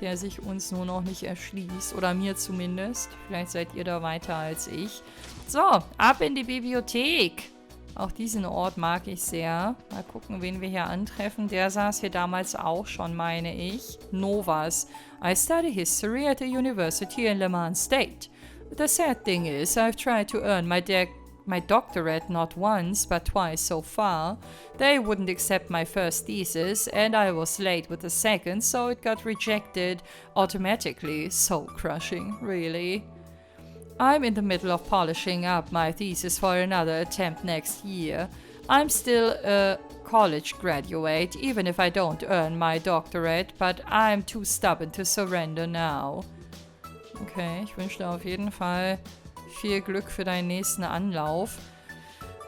der sich uns nur noch nicht erschließt. Oder mir zumindest. Vielleicht seid ihr da weiter als ich. So, ab in die Bibliothek. Auch diesen Ort mag ich sehr. Mal gucken, wen wir hier antreffen. Der saß hier damals auch schon, meine ich. Novas. I study history at the university in Le Mans State. The sad thing is, I've tried to earn my doctorate not once, but twice so far. They wouldn't accept my first thesis, and I was late with the second, so it got rejected automatically. Soul crushing, really. I'm in the middle of polishing up my thesis for another attempt next year. I'm still a college graduate, even if I don't earn my doctorate, but I'm too stubborn to surrender now. Okay, ich wünsche dir auf jeden Fall viel Glück für deinen nächsten Anlauf.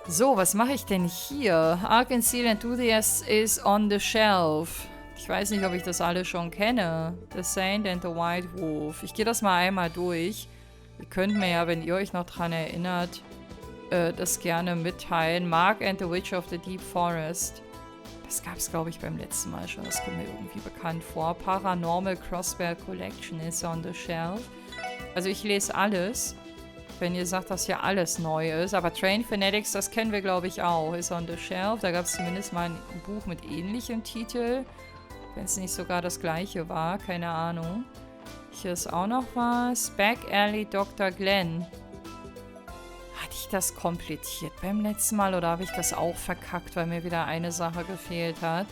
So, was mache ich denn hier? Arc and Seal Enthusiast is on the shelf. Ich weiß nicht, ob ich das alle schon kenne. The Saint and the White Wolf. Ich gehe das mal einmal durch. Ihr könnt mir ja, wenn ihr euch noch dran erinnert, das gerne mitteilen. Mark and the Witch of the Deep Forest. Das gab es, glaube ich, beim letzten Mal schon. Das kommt mir irgendwie bekannt vor. Paranormal Crossbar Collection is on the shelf. Also ich lese alles, wenn ihr sagt, dass hier alles neu ist. Aber Train Fanatics, das kennen wir, glaube ich, auch. Is on the shelf. Da gab es zumindest mal ein Buch mit ähnlichem Titel. Wenn es nicht sogar das gleiche war. Keine Ahnung. Hier ist auch noch was. Back Alley Dr. Glenn. Hatte ich das komplettiert beim letzten Mal oder habe ich das auch verkackt, weil mir wieder eine Sache gefehlt hat?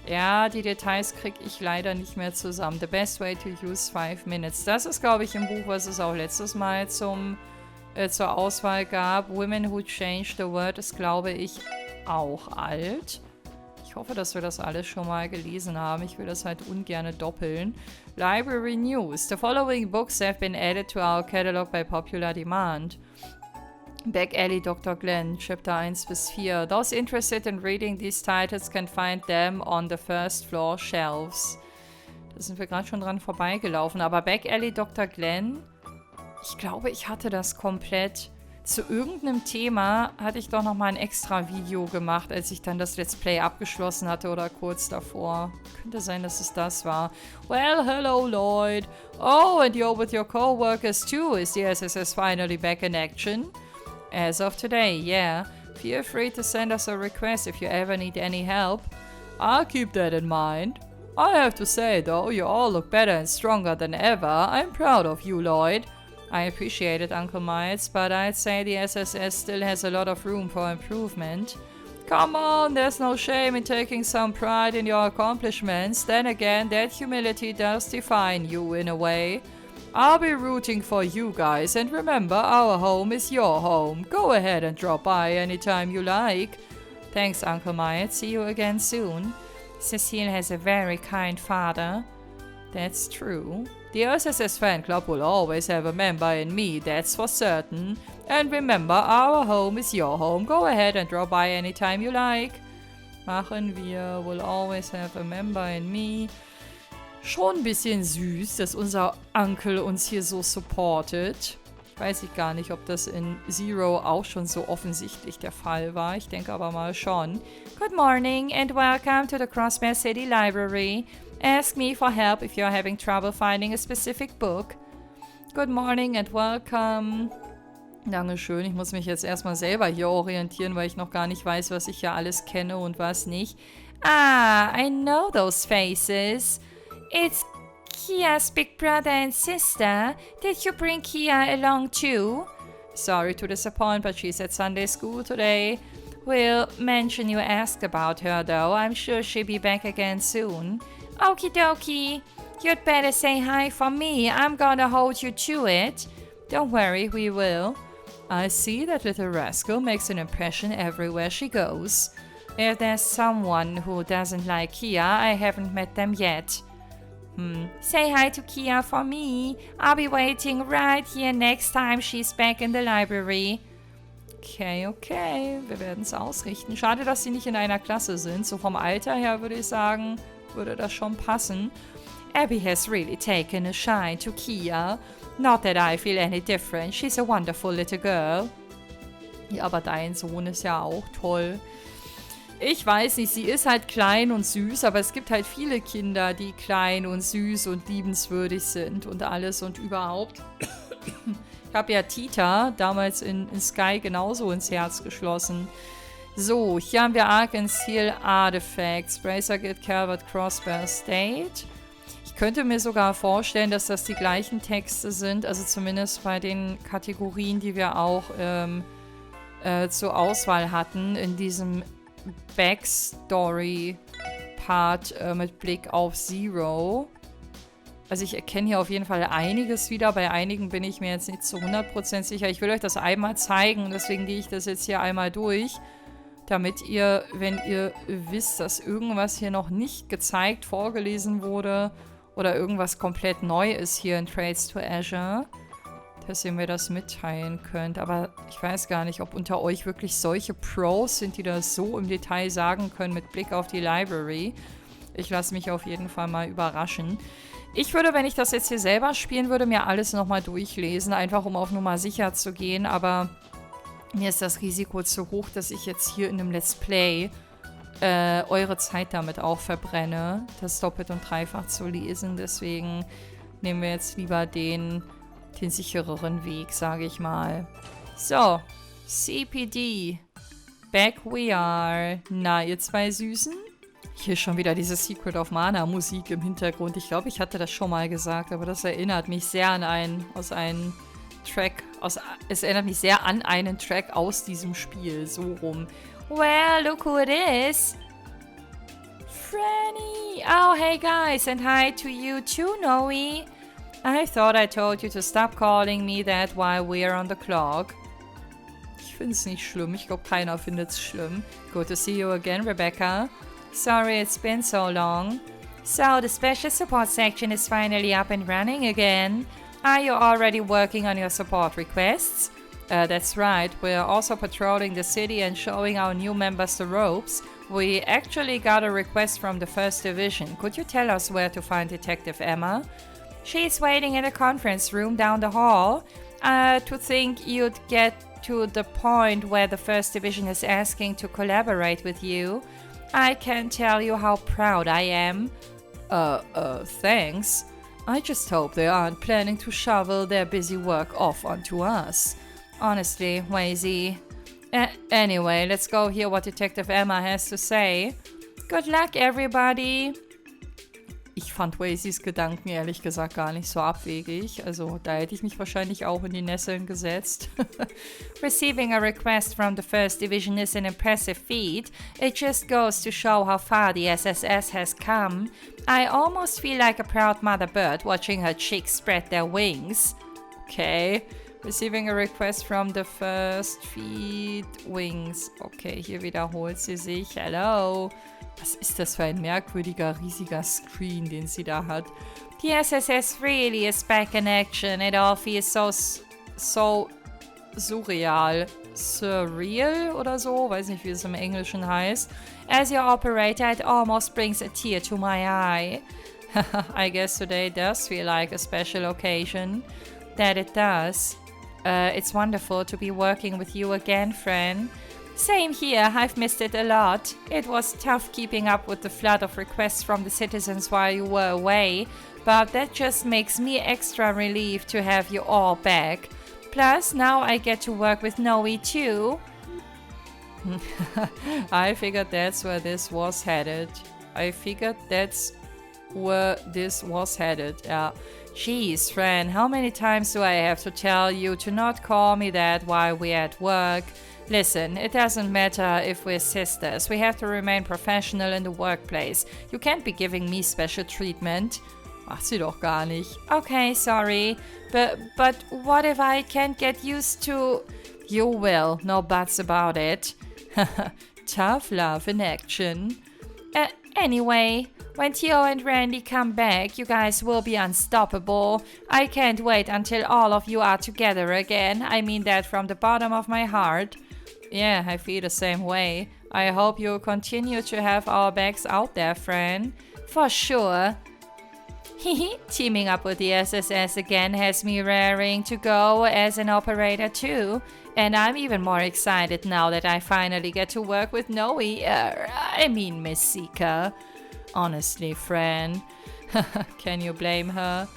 Ja, die Details kriege ich leider nicht mehr zusammen. The best way to use 5 minutes. Das ist, glaube ich, im Buch, was es auch letztes Mal zur Auswahl gab. Women Who Changed the World ist, glaube ich, auch alt. Ich hoffe, dass wir das alles schon mal gelesen haben. Ich will das halt ungern doppeln. Library News. The following books have been added to our catalog by popular demand. Back Alley Dr. Glenn, Chapter 1 bis 4. Those interested in reading these titles can find them on the first floor shelves. Da sind wir gerade schon dran vorbeigelaufen. Aber Back Alley Dr. Glenn, ich glaube, ich hatte das komplett. Zu irgendeinem Thema hatte ich doch nochmal ein extra Video gemacht, als ich dann das Let's Play abgeschlossen hatte oder kurz davor. Könnte sein, dass es das war. Well, hello Lloyd. Oh, and you're with your co-workers too. Is the SSS finally back in action? As of today, yeah. Feel free to send us a request if you ever need any help. I'll keep that in mind. I have to say though, you all look better and stronger than ever. I'm proud of you, Lloyd. I appreciate it, Uncle Miles, but I'd say the SSS still has a lot of room for improvement. Come on, there's no shame in taking some pride in your accomplishments. Then again, that humility does define you in a way. I'll be rooting for you guys, and remember, our home is your home. Go ahead and drop by anytime you like. Thanks, Uncle Miles. See you again soon. Cecile has a very kind father. That's true. The SSS fan club will always have a member in me, that's for certain. And remember, our home is your home. Go ahead and drop by anytime you like. Machen wir. Will always have a member in me. Schon ein bisschen süß, dass unser Onkel uns hier so supportet. Weiß ich gar nicht, ob das in Zero auch schon so offensichtlich der Fall war. Ich denke aber mal schon. Good morning and welcome to the Crossbar City Library. Ask me for help if you're having trouble finding a specific book. Good morning and welcome. Dankeschön. Ich muss mich jetzt erstmal selber hier orientieren, weil ich noch gar nicht weiß, was ich hier alles kenne und was nicht. Ah, I know those faces. It's Kia's big brother and sister. Did you bring Kia along too? Sorry to disappoint, but she's at Sunday school today. We'll mention you asked about her though. I'm sure she'll be back again soon. Okie dokie. You'd better say hi for me. I'm gonna hold you to it. Don't worry, we will. I see that little rascal makes an impression everywhere she goes. If there's someone who doesn't like Kia, I haven't met them yet. Say hi to Kia for me. I'll be waiting right here next time she's back in the library. Okay, okay. Wir werden es ausrichten. Schade, dass sie nicht in einer Klasse sind. So vom Alter her würde ich sagen, würde das schon passen. Abby has really taken a shine to Kia. Not that I feel any different. She's a wonderful little girl. Ja, aber dein Sohn ist ja auch toll. Ich weiß nicht, sie ist halt klein und süß, aber es gibt halt viele Kinder, die klein und süß und liebenswürdig sind und alles und überhaupt. Ich habe ja Tita damals in Sky genauso ins Herz geschlossen. So, hier haben wir Arc and Seal Artifacts. Bracer Guild Calvert Crossbar State. Ich könnte mir sogar vorstellen, dass das die gleichen Texte sind, also zumindest bei den Kategorien, die wir auch zur Auswahl hatten in diesem Backstory-Part mit Blick auf Zero. Also ich erkenne hier auf jeden Fall einiges wieder. Bei einigen bin ich mir jetzt nicht zu 100% sicher. Ich will euch das einmal zeigen. Deswegen gehe ich das jetzt hier einmal durch. Damit ihr, wenn ihr wisst, dass irgendwas hier noch nicht gezeigt, vorgelesen wurde oder irgendwas komplett neu ist hier in Trades to Azure, dass ihr mir das mitteilen könnt. Aber ich weiß gar nicht, ob unter euch wirklich solche Pros sind, die das so im Detail sagen können mit Blick auf die Library. Ich lasse mich auf jeden Fall mal überraschen. Ich würde, wenn ich das jetzt hier selber spielen würde, mir alles nochmal durchlesen, einfach um auf Nummer sicher zu gehen. Aber mir ist das Risiko zu hoch, dass ich jetzt hier in einem Let's Play eure Zeit damit auch verbrenne, das doppelt und dreifach zu lesen. Deswegen nehmen wir jetzt lieber den sichereren Weg, sage ich mal. So, CPD. Back we are. Na, ihr zwei Süßen? Hier schon wieder diese Secret of Mana Musik im Hintergrund. Ich glaube, ich hatte das schon mal gesagt, aber das erinnert mich sehr an einen Track aus diesem Spiel. So rum. Well, look who it is. Franny. Oh, hey guys, and hi to you too, Noe. I thought I told you to stop calling me that while we're on the clock. Ich finde es nicht schlimm. Ich glaube, keiner findet es schlimm. Good to see you again, Rebecca. Sorry it's been so long. So, the special support section is finally up and running again. Are you already working on your support requests? That's right. We're also patrolling the city and showing our new members the ropes. We actually got a request from the 1st Division. Could you tell us where to find Detective Emma? She's waiting in the conference room down the hall. To think you'd get to the point where the 1st Division is asking to collaborate with you. I can't tell you how proud I am. Thanks. I just hope they aren't planning to shovel their busy work off onto us. Honestly, Wazy. Anyway, let's go hear what Detective Emma has to say. Good luck, everybody. Ich fand Wazys Gedanken ehrlich gesagt gar nicht so abwegig. Also da hätte ich mich wahrscheinlich auch in die Nesseln gesetzt. Receiving a request from the 1st Division is an impressive feat. It just goes to show how far the SSS has come. I almost feel like a proud mother bird watching her chicks spread their wings. Okay. Receiving a request from the 1st Feed Wings. Okay, hier wiederholt sie sich. Hello. Was ist das für ein merkwürdiger, riesiger Screen, den sie da hat? The SSS really is back in action. It all feels so surreal. Surreal oder so? Weiß nicht, wie es im Englischen heißt. As your operator, it almost brings a tear to my eye. I guess today does feel like a special occasion. That it does. It's wonderful to be working with you again, Fran. Same here, I've missed it a lot. It was tough keeping up with the flood of requests from the citizens while you were away, but that just makes me extra relieved to have you all back. Plus, now I get to work with Noe too. I figured that's where this was headed. Yeah. Jeez, Fran, how many times do I have to tell you to not call me that while we're at work? Listen, it doesn't matter if we're sisters. We have to remain professional in the workplace. You can't be giving me special treatment. Macht sie doch gar nicht. Okay, sorry. But what if I can't get used to... You will, no buts about it. Tough love in action. Anyway, when Tio and Randy come back, you guys will be unstoppable. I can't wait until all of you are together again. I mean that from the bottom of my heart. Yeah, I feel the same way. I hope you'll continue to have our backs out there, friend. For sure. Teaming up with the SSS again has me raring to go as an operator too. And I'm even more excited now that I finally get to work with Negoya. I mean Miss Seeker. Honestly, friend. Can you blame her?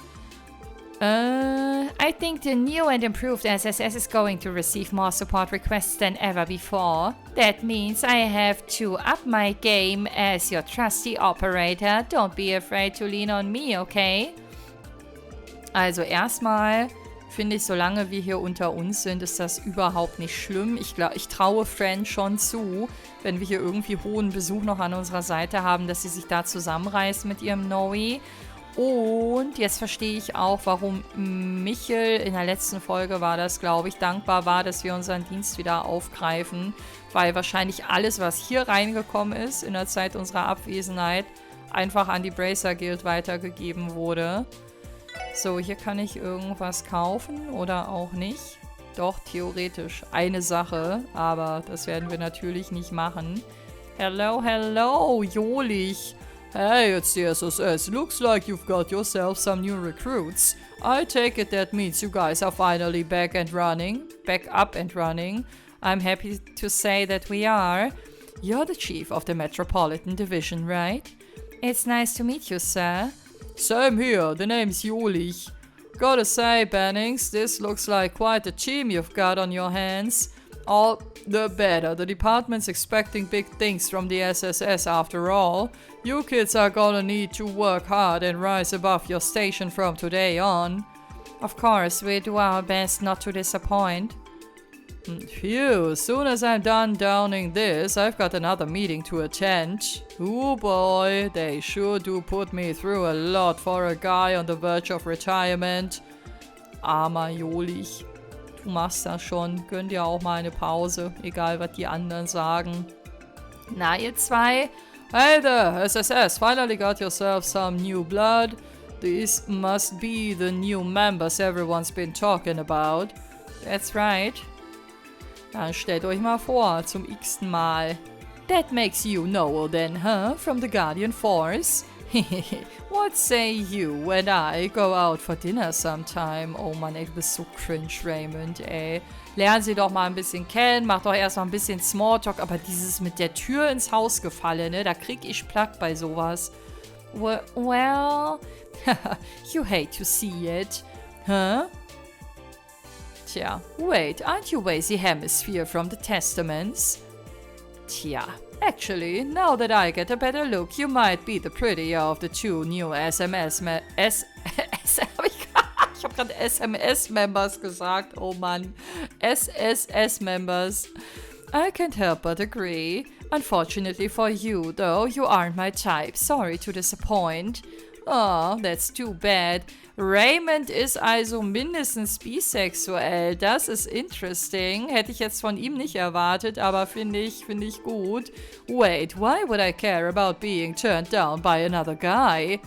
I think the new and improved SSS is going to receive more support requests than ever before. That means I have to up my game as your trusty operator. Don't be afraid to lean on me, okay? Also erstmal finde ich, solange wir hier unter uns sind, ist das überhaupt nicht schlimm. Ich traue Fran schon zu, wenn wir hier irgendwie hohen Besuch noch an unserer Seite haben, dass sie sich da zusammenreißt mit ihrem Noe. Und jetzt verstehe ich auch, warum Michel in der letzten Folge war das, glaube ich, dankbar war, dass wir unseren Dienst wieder aufgreifen, weil wahrscheinlich alles, was hier reingekommen ist in der Zeit unserer Abwesenheit, einfach an die Bracer Guild weitergegeben wurde. So, hier kann ich irgendwas kaufen oder auch nicht. Doch, theoretisch eine Sache, aber das werden wir natürlich nicht machen. Hello, hello, Jolich. Hey, it's the SSS. Looks like you've got yourself some new recruits. I take it that means you guys are finally back up and running. I'm happy to say that we are. You're the chief of the Metropolitan Division, right? It's nice to meet you, sir. Same here. The name's Jolich. Gotta say, Bennings, this looks like quite a team you've got on your hands. All the better. The department's expecting big things from the SSS after all. You kids are gonna need to work hard and rise above your station from today on. Of course, we do our best not to disappoint. Phew, as soon as I'm done downing this, I've got another meeting to attend. Oh boy, they sure do put me through a lot for a guy on the verge of retirement. Armer Jolich. Du machst das schon. Gönn dir auch mal eine Pause, egal was die anderen sagen. Na, ihr zwei? Hey there, SSS, finally got yourself some new blood. These must be the new members everyone's been talking about. That's right. Dann stellt euch mal vor, zum x-ten Mal. That makes you Noel then, huh? From the Guardian Force? What say you and I go out for dinner sometime? Oh Mann, ey, du bist so cringe, Raymond, ey. Lernen sie doch mal ein bisschen kennen, mach doch erstmal ein bisschen Smalltalk, aber dieses mit der Tür ins Haus gefallen, ne, da krieg ich Plack bei sowas. Well, you hate to see it, huh? Tja, wait, aren't you Wazy Hemisphere from the Testaments? Tja, actually, now that I get a better look, you might be the prettier of the two new ich hab grad SMS-Members gesagt, oh Mann. SSS-Members. I can't help but agree. Unfortunately for you, though, you aren't my type. Sorry to disappoint. Oh, that's too bad. Raymond ist also mindestens bisexuell. Das ist interesting. Hätte ich jetzt von ihm nicht erwartet, aber finde ich gut. Wait, why would I care about being turned down by another guy?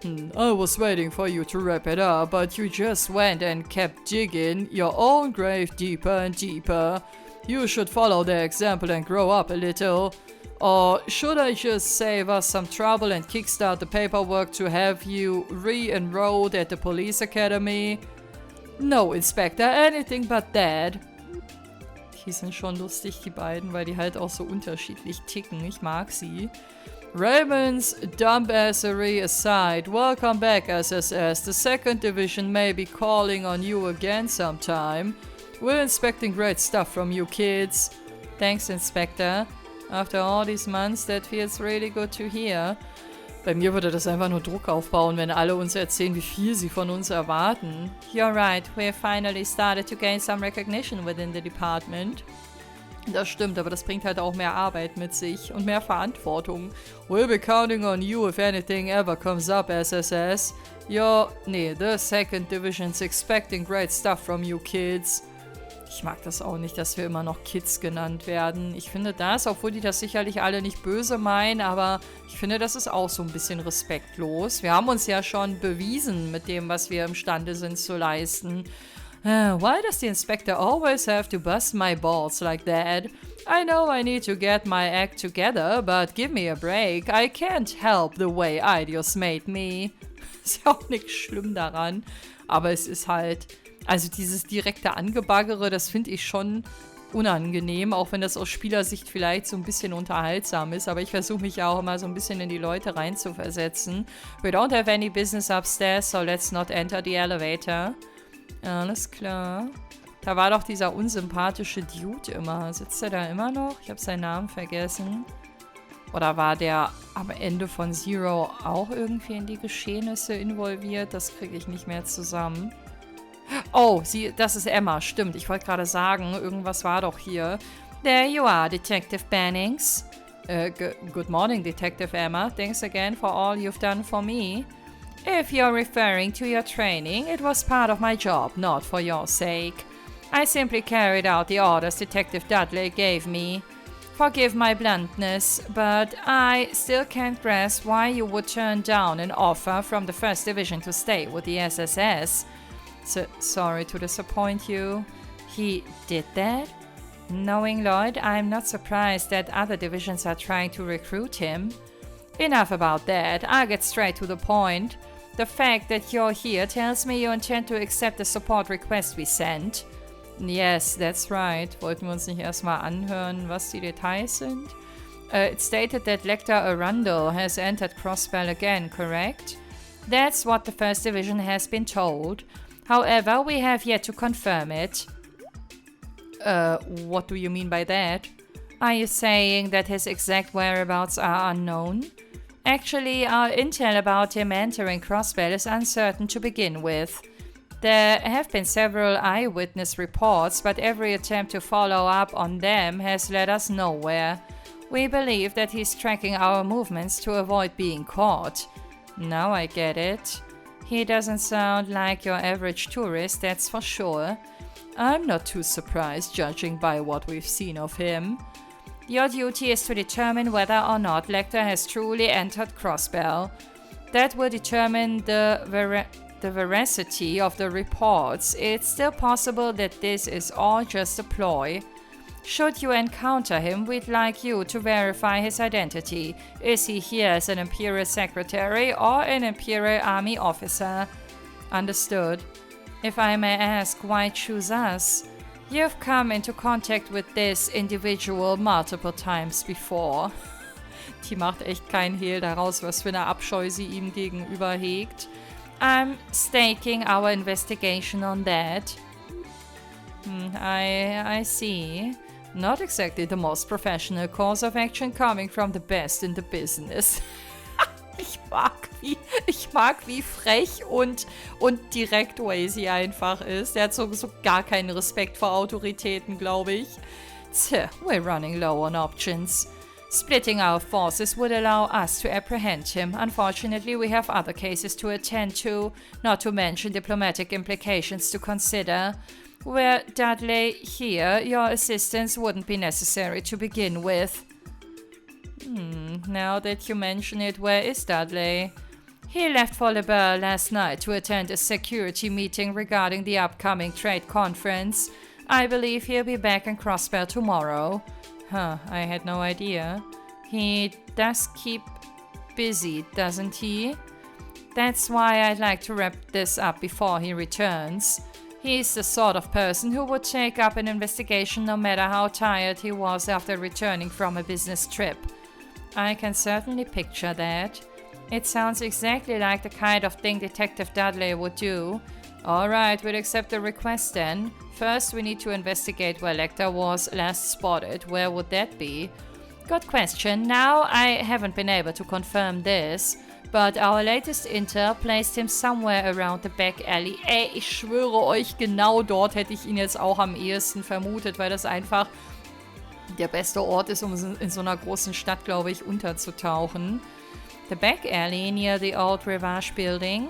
I was waiting for you to wrap it up, but you just went and kept digging your own grave deeper and deeper. You should follow their example and grow up a little. Or should I just save us some trouble and kickstart the paperwork to have you re-enrolled at the police academy? No, Inspector, anything but that. Die sind schon lustig, die beiden, weil die halt auch so unterschiedlich ticken. Ich mag sie. Raymond's dumbassery aside, welcome back, SSS. The second division may be calling on you again sometime. We're expecting great stuff from you kids. Thanks, Inspector. After all these months, that feels really good to hear. Bei mir würde das einfach nur Druck aufbauen, wenn alle uns erzählen, wie viel sie von uns erwarten. You're right, we've finally started to gain some recognition within the department. Das stimmt, aber das bringt halt auch mehr Arbeit mit sich und mehr Verantwortung. We'll be counting on you if anything ever comes up, SSS. The second division's expecting great stuff from you kids. Ich mag das auch nicht, dass wir immer noch Kids genannt werden. Ich finde das, obwohl die das sicherlich alle nicht böse meinen, aber ich finde, das ist auch so ein bisschen respektlos. Wir haben uns ja schon bewiesen mit dem, was wir imstande sind zu leisten. Why does the inspector always have to bust my balls like that? I know I need to get my act together, but give me a break. I can't help the way ideas made me. Ist ja auch nichts schlimm daran. Aber es ist halt, also dieses direkte Angebaggere, das finde ich schon unangenehm, auch wenn das aus Spielersicht vielleicht so ein bisschen unterhaltsam ist. Aber ich versuche mich ja auch immer so ein bisschen in die Leute reinzuversetzen. We don't have any business upstairs, so let's not enter the elevator. Alles klar. Da war doch dieser unsympathische Dude immer. Sitzt er da immer noch? Ich habe seinen Namen vergessen. Oder war der am Ende von Zero auch irgendwie in die Geschehnisse involviert? Das kriege ich nicht mehr zusammen. Oh, das ist Emma. Stimmt, ich wollte gerade sagen, irgendwas war doch hier. There you are, Detective Bannings. Good morning, Detective Emma. Thanks again for all you've done for me. If you're referring to your training, it was part of my job, not for your sake. I simply carried out the orders Detective Dudley gave me. Forgive my bluntness, but I still can't grasp why you would turn down an offer from the 1st Division to stay with the SSS. Sorry to disappoint you. He did that? Knowing Lloyd, I'm not surprised that other divisions are trying to recruit him. Enough about that, I'll get straight to the point. The fact that you're here tells me you intend to accept the support request we sent. Yes, that's right. Wollten wir uns nicht erstmal anhören, was die Details sind? It stated that Lecter Arundel has entered Crossbell again, correct? That's what the 1st Division has been told. However, we have yet to confirm it. What do you mean by that? Are you saying that his exact whereabouts are unknown? Actually, our intel about him entering Crossbell is uncertain to begin with. There have been several eyewitness reports, but every attempt to follow up on them has led us nowhere. We believe that he's tracking our movements to avoid being caught. Now I get it. He doesn't sound like your average tourist, that's for sure. I'm not too surprised, judging by what we've seen of him. Your duty is to determine whether or not Lecter has truly entered Crossbell. That will determine the veracity of the reports. It's still possible that this is all just a ploy. Should you encounter him, we'd like you to verify his identity. Is he here as an Imperial Secretary or an Imperial Army officer? Understood. If I may ask, why choose us? You've come into contact with this individual multiple times before. Die macht echt keinen Hehl daraus, was für eine Abscheu sie ihm gegenüber hegt. I'm staking our investigation on that. I see. Not exactly the most professional course of action coming from the best in the business. Ich mag, wie frech und direkt Wazy einfach ist. Der hat so gar keinen Respekt vor Autoritäten, glaube ich. We're running low on options. Splitting our forces would allow us to apprehend him. Unfortunately, we have other cases to attend to, not to mention diplomatic implications to consider. Were Dudley here, your assistance wouldn't be necessary to begin with. Now that you mention it, where is Dudley? He left for Le Beurre last night to attend a security meeting regarding the upcoming trade conference. I believe he'll be back in Crossbell tomorrow. Huh, I had no idea. He does keep busy, doesn't he? That's why I'd like to wrap this up before he returns. He's the sort of person who would take up an investigation no matter how tired he was after returning from a business trip. I can certainly picture that. It sounds exactly like the kind of thing Detective Dudley would do. Alright, we'll accept the request then. First, we need to investigate where Lecter was last spotted. Where would that be? Good question. Now, I haven't been able to confirm this, but our latest intel placed him somewhere around the back alley. Ey, ich schwöre euch, genau dort hätte ich ihn jetzt auch am ehesten vermutet, weil das einfach der beste Ort ist, um in so einer großen Stadt, glaube ich, unterzutauchen. The back alley near the old Rivage building?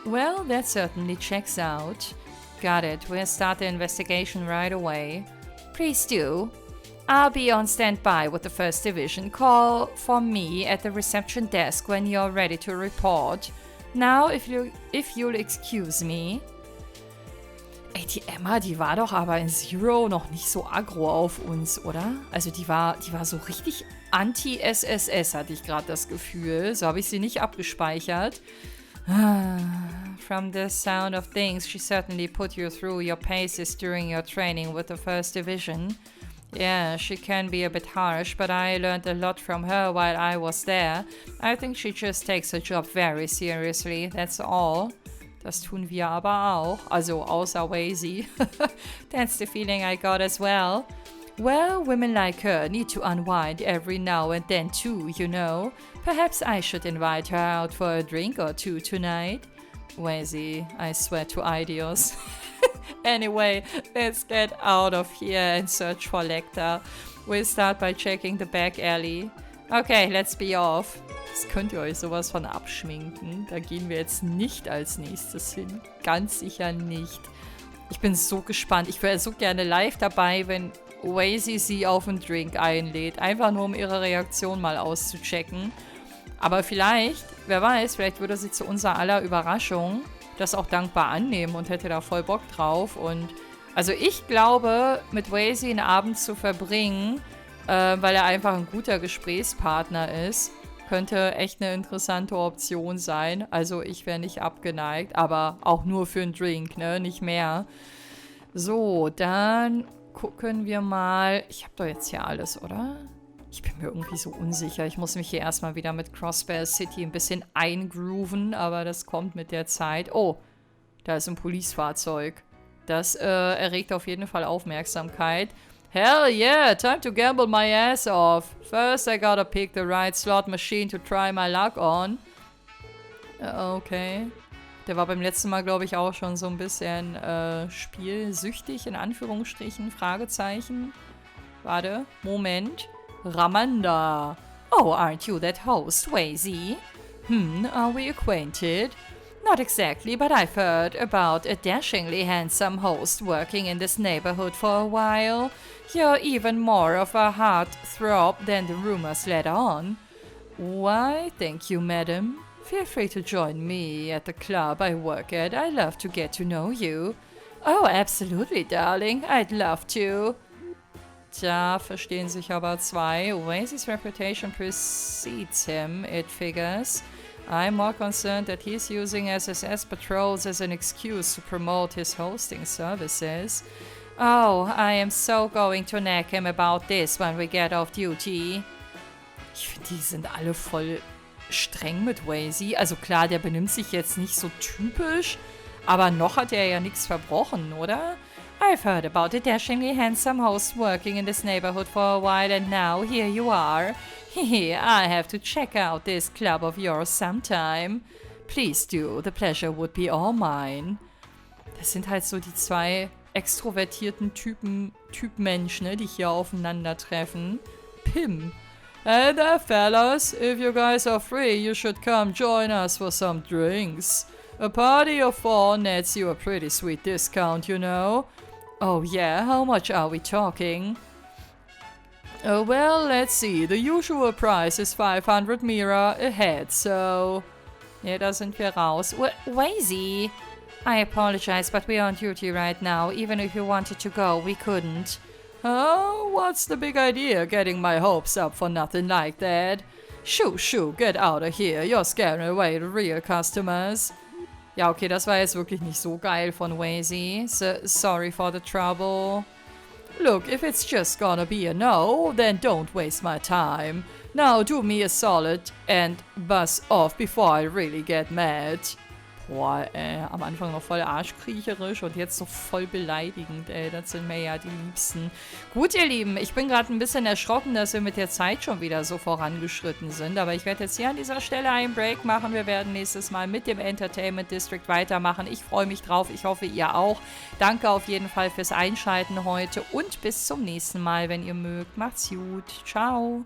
Well, that certainly checks out. Got it. We'll start the investigation right away. Please do. I'll be on standby with the 1st Division. Call for me at the reception desk when you're ready to report. Now, if you'll excuse me. Ey, die Emma, die war doch aber in Zero noch nicht so aggro auf uns, oder? Also die war so richtig anti-SSS, hatte ich gerade das Gefühl. So habe ich sie nicht abgespeichert. From the sound of things, she certainly put you through your paces during your training with the 1st Division. Yeah, she can be a bit harsh, but I learned a lot from her while I was there. I think she just takes her job very seriously, that's all. Das tun wir aber auch, also außer Wazy. That's the feeling I got as well. Well, women like her need to unwind every now and then too, you know. Perhaps I should invite her out for a drink or two tonight. Wazy, I swear to Ideos. Anyway, let's get out of here and search for Lecter. We'll start by checking the back alley. Okay, let's be off. Das könnt ihr euch sowas von abschminken. Da gehen wir jetzt nicht als nächstes hin. Ganz sicher nicht. Ich bin so gespannt. Ich wäre so gerne live dabei, wenn Wazy sie auf einen Drink einlädt. Einfach nur, um ihre Reaktion mal auszuchecken. Aber vielleicht, wer weiß, vielleicht würde sie zu unserer aller Überraschung das auch dankbar annehmen und hätte da voll Bock drauf. Und also ich glaube, mit Wazy einen Abend zu verbringen, weil er einfach ein guter Gesprächspartner ist, könnte echt eine interessante Option sein. Also ich wäre nicht abgeneigt, aber auch nur für einen Drink, ne? Nicht mehr. So, dann gucken wir mal. Ich habe doch jetzt hier alles, oder? Ich bin mir irgendwie so unsicher. Ich muss mich hier erstmal wieder mit Crossbear City ein bisschen eingrooven, aber das kommt mit der Zeit. Oh, da ist ein Policefahrzeug. Das erregt auf jeden Fall Aufmerksamkeit. Hell yeah, time to gamble my ass off. First I gotta pick the right slot machine to try my luck on. Okay. Der war beim letzten Mal, glaube ich, auch schon so ein bisschen spielsüchtig, in Anführungsstrichen, Fragezeichen. Warte, Moment. Ramanda. Oh, aren't you that host, Wazy? Are we acquainted? Not exactly, but I've heard about a dashingly handsome host working in this neighborhood for a while. You're even more of a heartthrob than the rumors let on. Why, thank you, madam. Feel free to join me at the club I work at. I love to get to know you. Oh, absolutely, darling. I'd love to. Da verstehen sich aber zwei. Wazy's reputation precedes him, it figures. I'm more concerned that he's using SSS patrols as an excuse to promote his hosting services. Oh, I am so going to nag him about this when we get off duty. Ich finde, die sind alle voll streng mit Wazy. Also klar, der benimmt sich jetzt nicht so typisch, aber noch hat er ja nichts verbrochen, oder? I've heard about a dashingly handsome host working in this neighborhood for a while and now here you are. I have to check out this club of yours sometime. Please do, the pleasure would be all mine. Das sind halt so die zwei extrovertierten Typ-Mensch, ne, die hier aufeinandertreffen. Pim. Hey there, fellas. If you guys are free, you should come join us for some drinks. A party of 4 nets you a pretty sweet discount, you know. Oh yeah, how much are we talking? Well, let's see. The usual price is 500 MEHR a head, so... Ja, da sind wir raus. Wazy! I apologize, but we're on duty right now. Even if you wanted to go, we couldn't. Oh, what's the big idea? Getting my hopes up for nothing like that. Shoo, get out of here. You're scaring away the real customers. Ja, okay, das war jetzt wirklich nicht so geil von Wazy. Sorry for the trouble. Look, if it's just gonna be a no, then don't waste my time. Now do me a solid and buzz off before I really get mad. Boah, am Anfang noch voll arschkriecherisch und jetzt so voll beleidigend, das sind mir ja die Liebsten. Gut, ihr Lieben, ich bin gerade ein bisschen erschrocken, dass wir mit der Zeit schon wieder so vorangeschritten sind, aber ich werde jetzt hier an dieser Stelle einen Break machen. Wir werden nächstes Mal mit dem Entertainment District weitermachen. Ich freue mich drauf, ich hoffe, ihr auch. Danke auf jeden Fall fürs Einschalten heute und bis zum nächsten Mal, wenn ihr mögt. Macht's gut. Ciao.